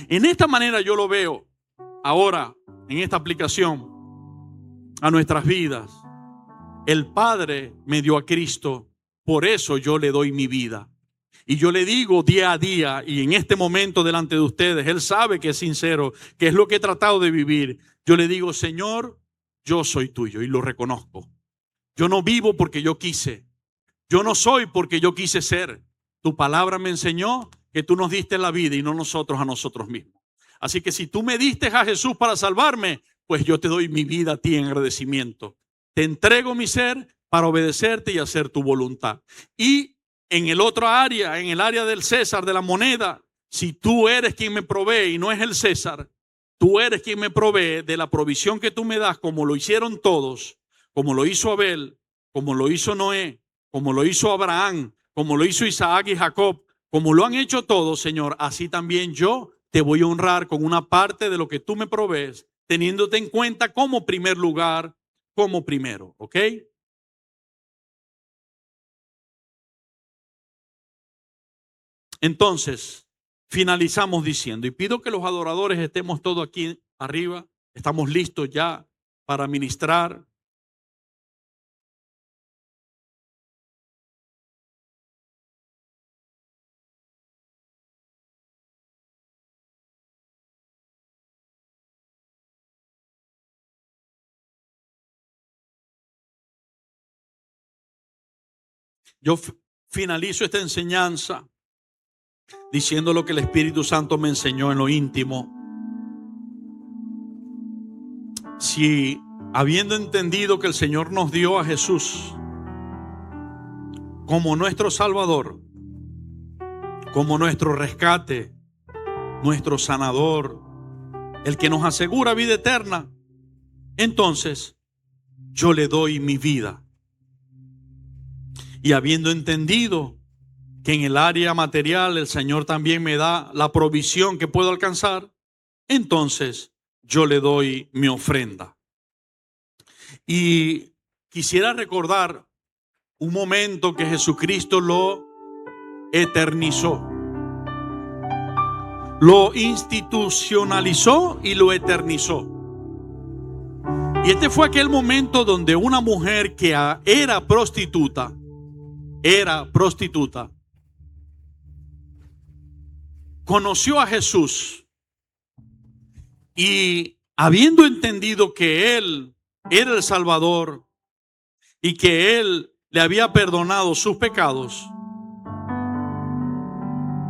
En esta manera yo lo veo ahora, en esta aplicación a nuestras vidas. El Padre me dio a Cristo, por eso yo le doy mi vida. Y yo le digo día a día y en este momento delante de ustedes, Él sabe que es sincero, que es lo que he tratado de vivir. Yo le digo, Señor, yo soy tuyo y lo reconozco. Yo no vivo porque yo quise. Yo no soy porque yo quise ser. Tu palabra me enseñó que tú nos diste la vida y no nosotros a nosotros mismos. Así que si tú me diste a Jesús para salvarme, pues yo te doy mi vida a ti en agradecimiento. Te entrego mi ser para obedecerte y hacer tu voluntad. Y en el otro área, en el área del César, de la moneda, si tú eres quien me provee y no es el César, tú eres quien me provee de la provisión que tú me das, como lo hicieron todos, como lo hizo Abel, como lo hizo Noé, como lo hizo Abraham, como lo hizo Isaac y Jacob, como lo han hecho todos, Señor, así también yo te voy a honrar con una parte de lo que tú me provees, teniéndote en cuenta como primer lugar, como primero, ¿ok? Entonces, finalizamos diciendo, y pido que los adoradores estemos todos aquí arriba, estamos listos ya para ministrar. Yo finalizo esta enseñanza diciendo lo que el Espíritu Santo me enseñó en lo íntimo. Si habiendo entendido que el Señor nos dio a Jesús como nuestro Salvador, como nuestro rescate, nuestro sanador, el que nos asegura vida eterna, entonces yo le doy mi vida. Y habiendo entendido que en el área material el Señor también me da la provisión que puedo alcanzar, entonces yo le doy mi ofrenda. Y quisiera recordar un momento que Jesucristo lo eternizó, lo institucionalizó y lo eternizó. Y este fue aquel momento donde una mujer que era prostituta, conoció a Jesús y habiendo entendido que Él era el Salvador y que Él le había perdonado sus pecados,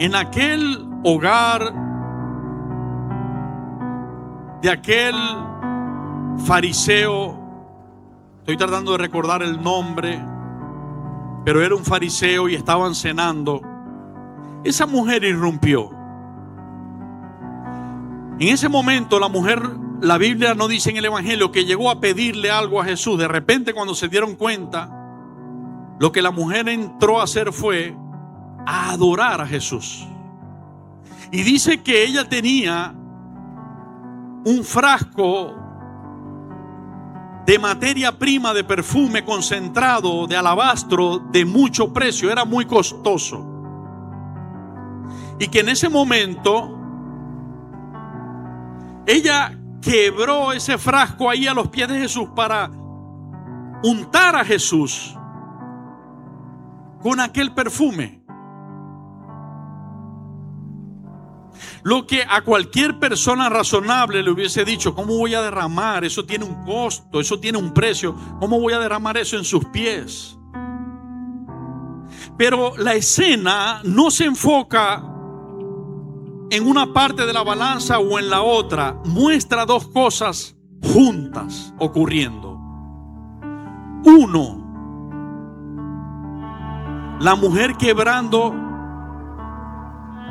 en aquel hogar de aquel fariseo, estoy tratando de recordar el nombre, pero era un fariseo y estaban cenando, esa mujer irrumpió. En ese momento la mujer, la Biblia no dice en el Evangelio que llegó a pedirle algo a Jesús. De repente, cuando se dieron cuenta, lo que la mujer entró a hacer fue a adorar a Jesús. Y dice que ella tenía un frasco de materia prima de perfume concentrado de alabastro de mucho precio, era muy costoso. Y que en ese momento ella quebró ese frasco ahí a los pies de Jesús para untar a Jesús con aquel perfume. Lo que a cualquier persona razonable le hubiese dicho: ¿cómo voy a derramar? Eso tiene un costo, eso tiene un precio. ¿Cómo voy a derramar eso en sus pies? Pero la escena no se enfoca en una parte de la balanza o en la otra. Muestra dos cosas juntas ocurriendo. Uno, la mujer quebrando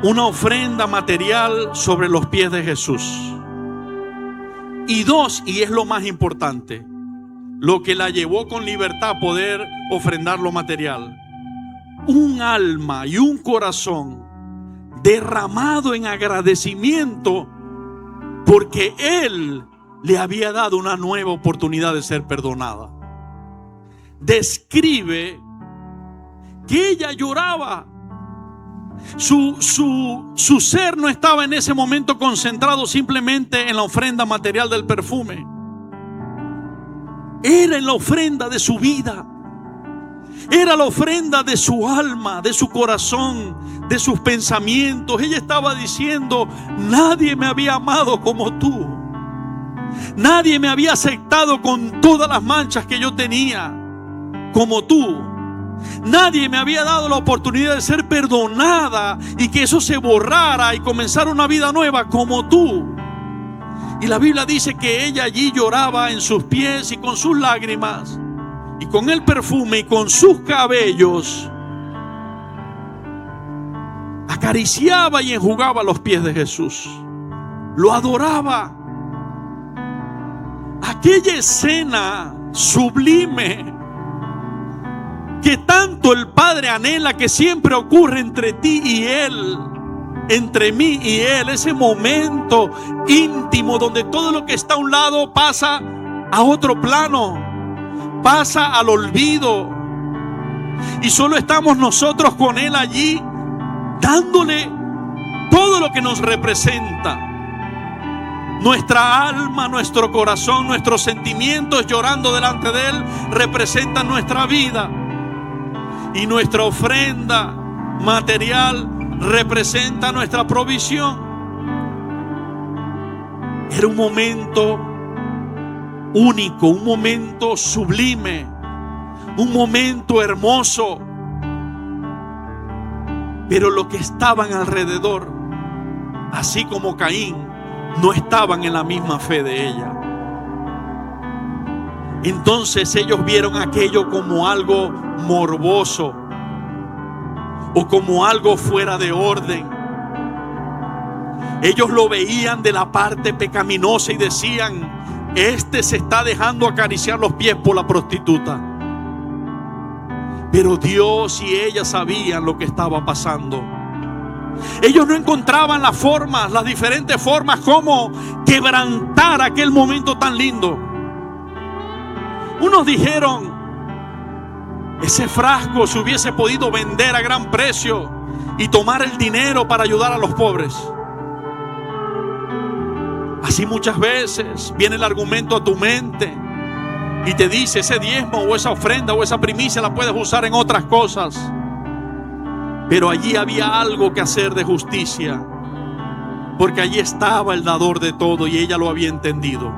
una ofrenda material sobre los pies de Jesús. Y dos, y es lo más importante, lo que la llevó con libertad a poder ofrendar lo material, un alma y un corazón derramado en agradecimiento porque Él le había dado una nueva oportunidad de ser perdonada. Describe que ella lloraba. Su ser no estaba en ese momento concentrado simplemente en la ofrenda material del perfume. Era en la ofrenda de su vida. Era la ofrenda de su alma, de su corazón, de sus pensamientos. Ella estaba diciendo: nadie me había amado como tú. Nadie me había aceptado con todas las manchas que yo tenía como tú. Nadie me había dado la oportunidad de ser perdonada y que eso se borrara y comenzar una vida nueva como tú. Y la Biblia dice que ella allí lloraba en sus pies y con sus lágrimas y con el perfume y con sus cabellos acariciaba y enjugaba los pies de Jesús. Lo adoraba. Aquella escena sublime que tanto el Padre anhela, que siempre ocurre entre ti y Él, entre mí y Él, ese momento íntimo donde todo lo que está a un lado pasa a otro plano, pasa al olvido, y solo estamos nosotros con Él allí, dándole todo lo que nos representa. Nuestra alma, nuestro corazón, nuestros sentimientos llorando delante de Él representan nuestra vida. Y nuestra ofrenda material representa nuestra provisión. Era un momento único, un momento sublime, un momento hermoso. Pero los que estaban alrededor, así como Caín, no estaban en la misma fe de ella. Entonces ellos vieron aquello como algo morboso o como algo fuera de orden. Ellos lo veían de la parte pecaminosa y decían: este se está dejando acariciar los pies por la prostituta. Pero Dios y ella sabían lo que estaba pasando. Ellos no encontraban las formas, las diferentes formas como quebrantar aquel momento tan lindo. Unos dijeron: ese frasco se hubiese podido vender a gran precio y tomar el dinero para ayudar a los pobres. Así muchas veces viene el argumento a tu mente y te dice: ese diezmo o esa ofrenda o esa primicia la puedes usar en otras cosas. Pero allí había algo que hacer de justicia, porque allí estaba el dador de todo y ella lo había entendido.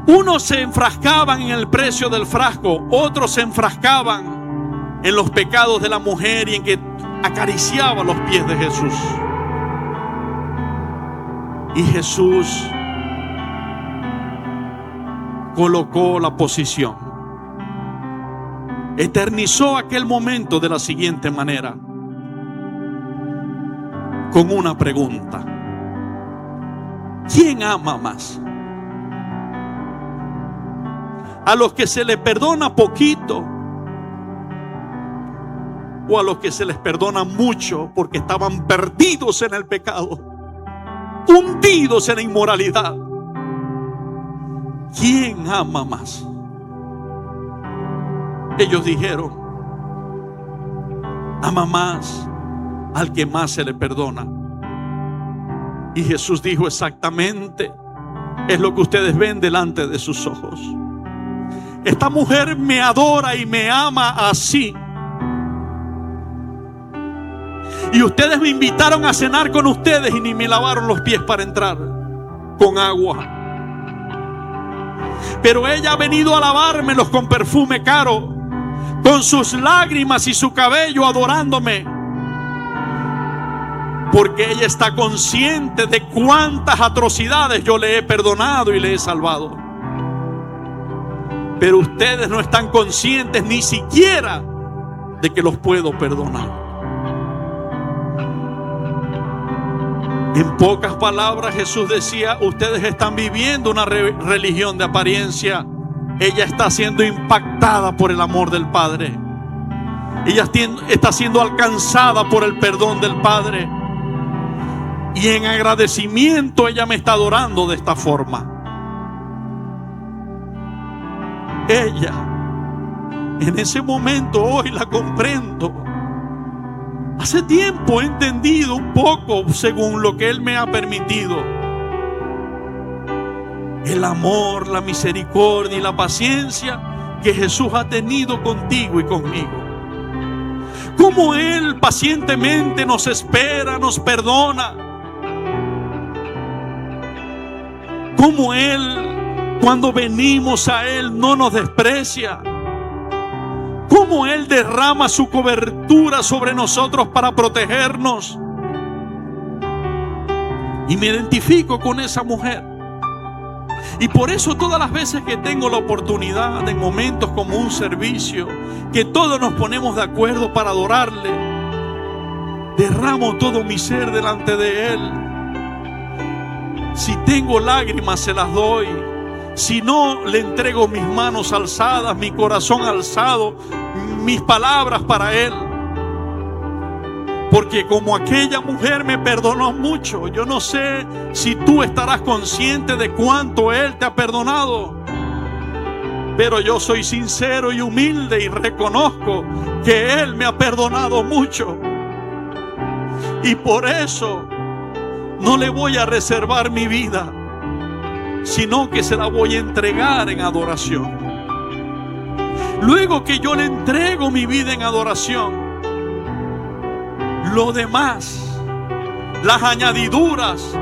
Unos se enfrascaban en el precio del frasco, otros se enfrascaban en los pecados de la mujer y en que acariciaba los pies de Jesús. Y Jesús colocó la posición, eternizó aquel momento de la siguiente manera, con una pregunta: ¿quién ama más? ¿A los que se les perdona poquito o a los que se les perdona mucho porque estaban perdidos en el pecado, hundidos en la inmoralidad? ¿Quién ama más? Ellos dijeron: ama más al que más se le perdona. Y Jesús dijo: exactamente, es lo que ustedes ven delante de sus ojos. Esta mujer me adora y me ama así. Y ustedes me invitaron a cenar con ustedes y ni me lavaron los pies para entrar con agua. Pero ella ha venido a lavármelos con perfume caro, con sus lágrimas y su cabello, adorándome. Porque ella está consciente de cuántas atrocidades yo le he perdonado y le he salvado. Pero ustedes no están conscientes ni siquiera de que los puedo perdonar. En pocas palabras, Jesús decía: ustedes están viviendo una religión de apariencia. Ella está siendo impactada por el amor del Padre. Ella está siendo alcanzada por el perdón del Padre. Y en agradecimiento ella me está adorando de esta forma. Ella, en ese momento, hoy la comprendo. Hace tiempo he entendido un poco según lo que Él me ha permitido. El amor, la misericordia y la paciencia que Jesús ha tenido contigo y conmigo. Cómo Él pacientemente nos espera, nos perdona. Cómo Él, cuando venimos a Él, no nos desprecia. Cómo Él derrama su cobertura sobre nosotros para protegernos. Y me identifico con esa mujer. Y por eso todas las veces que tengo la oportunidad, en momentos como un servicio, que todos nos ponemos de acuerdo para adorarle, derramo todo mi ser delante de Él. Si tengo lágrimas se las doy. Si no, le entrego mis manos alzadas, mi corazón alzado, mis palabras para Él. Porque como aquella mujer me perdonó mucho, yo no sé si tú estarás consciente de cuánto Él te ha perdonado. Pero yo soy sincero y humilde y reconozco que Él me ha perdonado mucho. Y por eso no le voy a reservar mi vida, sino que se la voy a entregar en adoración. Luego que yo le entrego mi vida en adoración, lo demás, las añadiduras,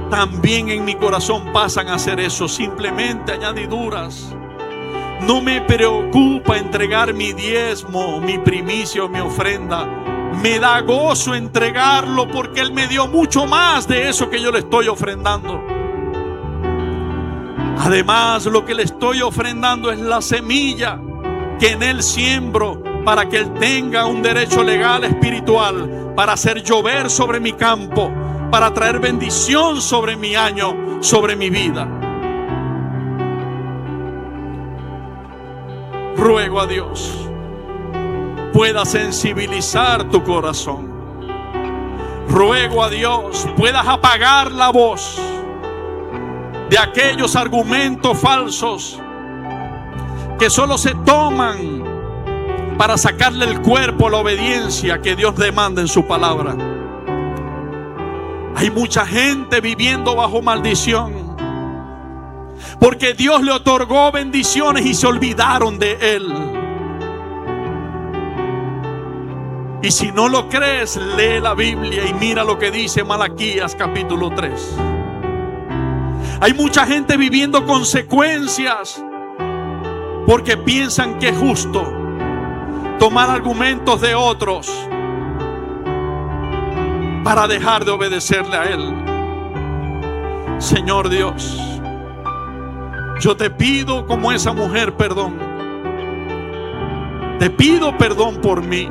también en mi corazón pasan a ser eso, simplemente añadiduras. No me preocupa entregar mi diezmo, mi primicia o mi ofrenda. Me da gozo entregarlo porque Él me dio mucho más de eso que yo le estoy ofrendando. Además, lo que le estoy ofrendando es la semilla que en Él siembro, para que Él tenga un derecho legal espiritual para hacer llover sobre mi campo, para traer bendición sobre mi año, sobre mi vida. Ruego a Dios pueda sensibilizar tu corazón. Ruego a Dios puedas apagar la voz de aquellos argumentos falsos que solo se toman para sacarle el cuerpo a la obediencia que Dios demanda en su palabra. Hay mucha gente viviendo bajo maldición porque Dios le otorgó bendiciones y se olvidaron de Él. Y si no lo crees, lee la Biblia y mira lo que dice Malaquías capítulo 3. Hay mucha gente viviendo consecuencias porque piensan que es justo tomar argumentos de otros para dejar de obedecerle a Él. Señor Dios, yo te pido como esa mujer perdón. Te pido perdón por mí.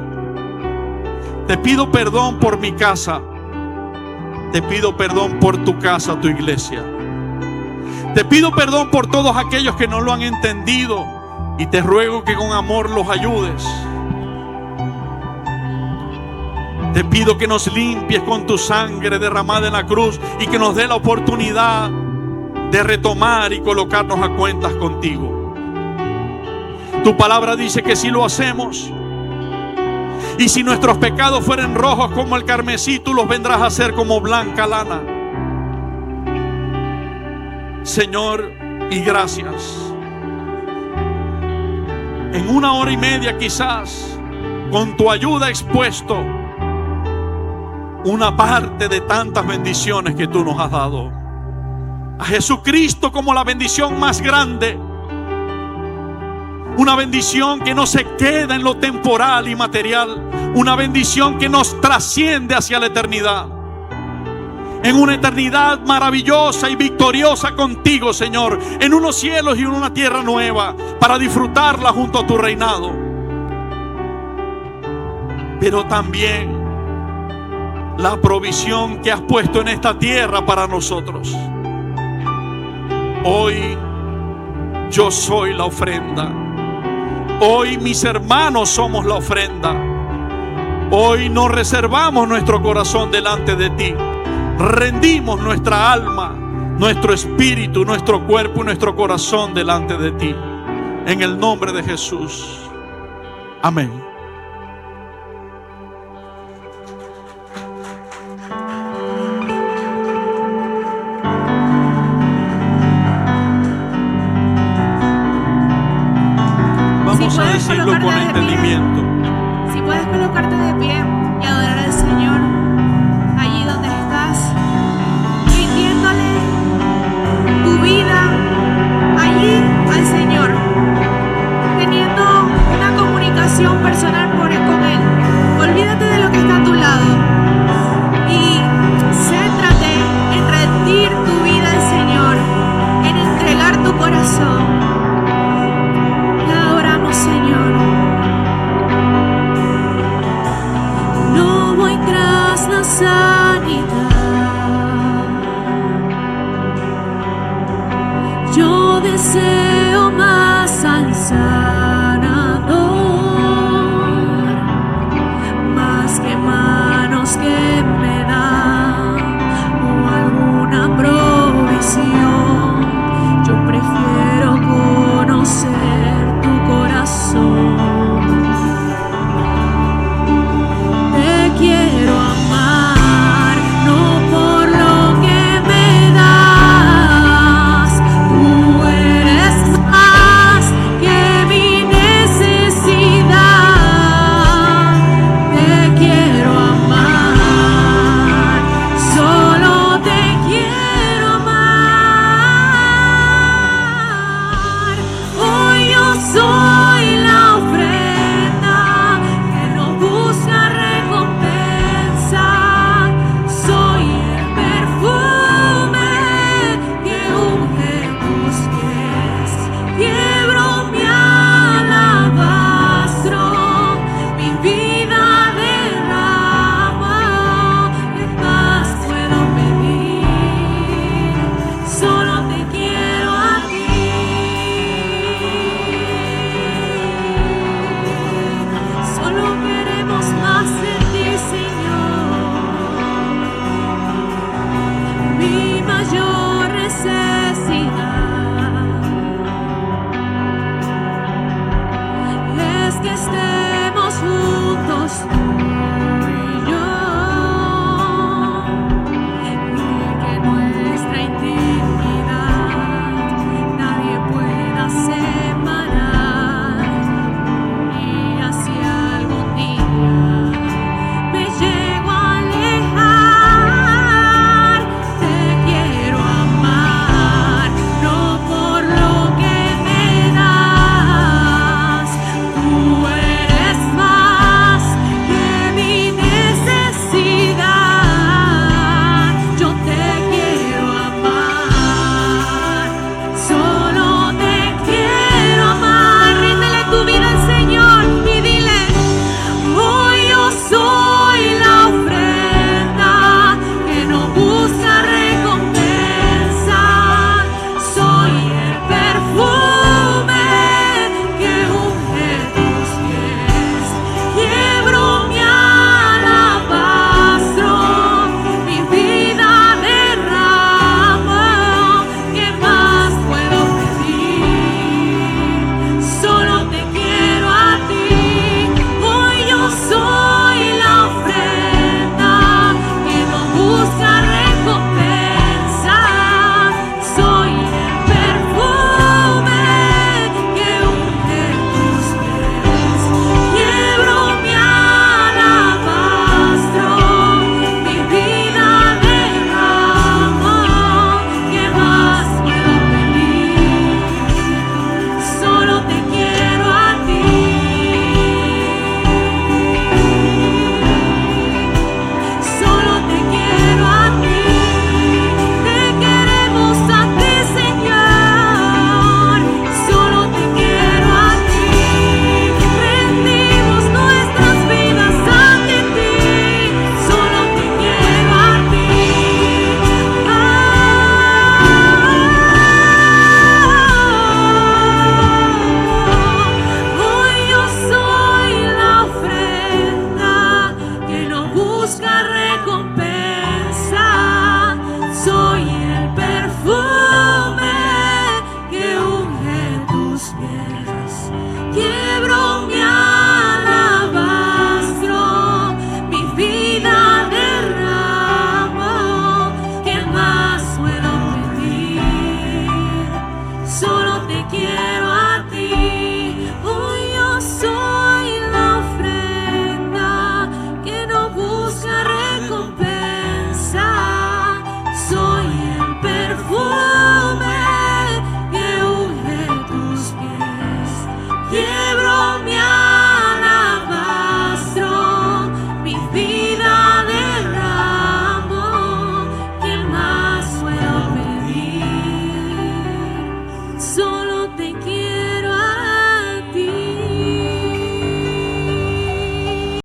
Te pido perdón por mi casa. Te pido perdón por tu casa, tu iglesia. Te pido perdón por todos aquellos que no lo han entendido y te ruego que con amor los ayudes. Te pido que nos limpies con tu sangre derramada en la cruz y que nos dé la oportunidad de retomar y colocarnos a cuentas contigo. Tu palabra dice que si lo hacemos, y si nuestros pecados fueren rojos como el carmesí, tú los vendrás a hacer como blanca lana. Señor, y gracias. En 1 hora y media quizás, con tu ayuda, he expuesto una parte de tantas bendiciones que tú nos has dado. A Jesucristo como la bendición más grande. Una bendición que no se queda en lo temporal y material. Una bendición que nos trasciende hacia la eternidad. En una eternidad maravillosa y victoriosa contigo, Señor. En unos cielos y en una tierra nueva, para disfrutarla junto a tu reinado. Pero también la provisión que has puesto en esta tierra para nosotros. Hoy yo soy la ofrenda. Hoy mis hermanos somos la ofrenda. Hoy nos reservamos nuestro corazón delante de ti. Rendimos nuestra alma, nuestro espíritu, nuestro cuerpo y nuestro corazón delante de ti. En el nombre de Jesús. Amén. sanidad. Yo deseo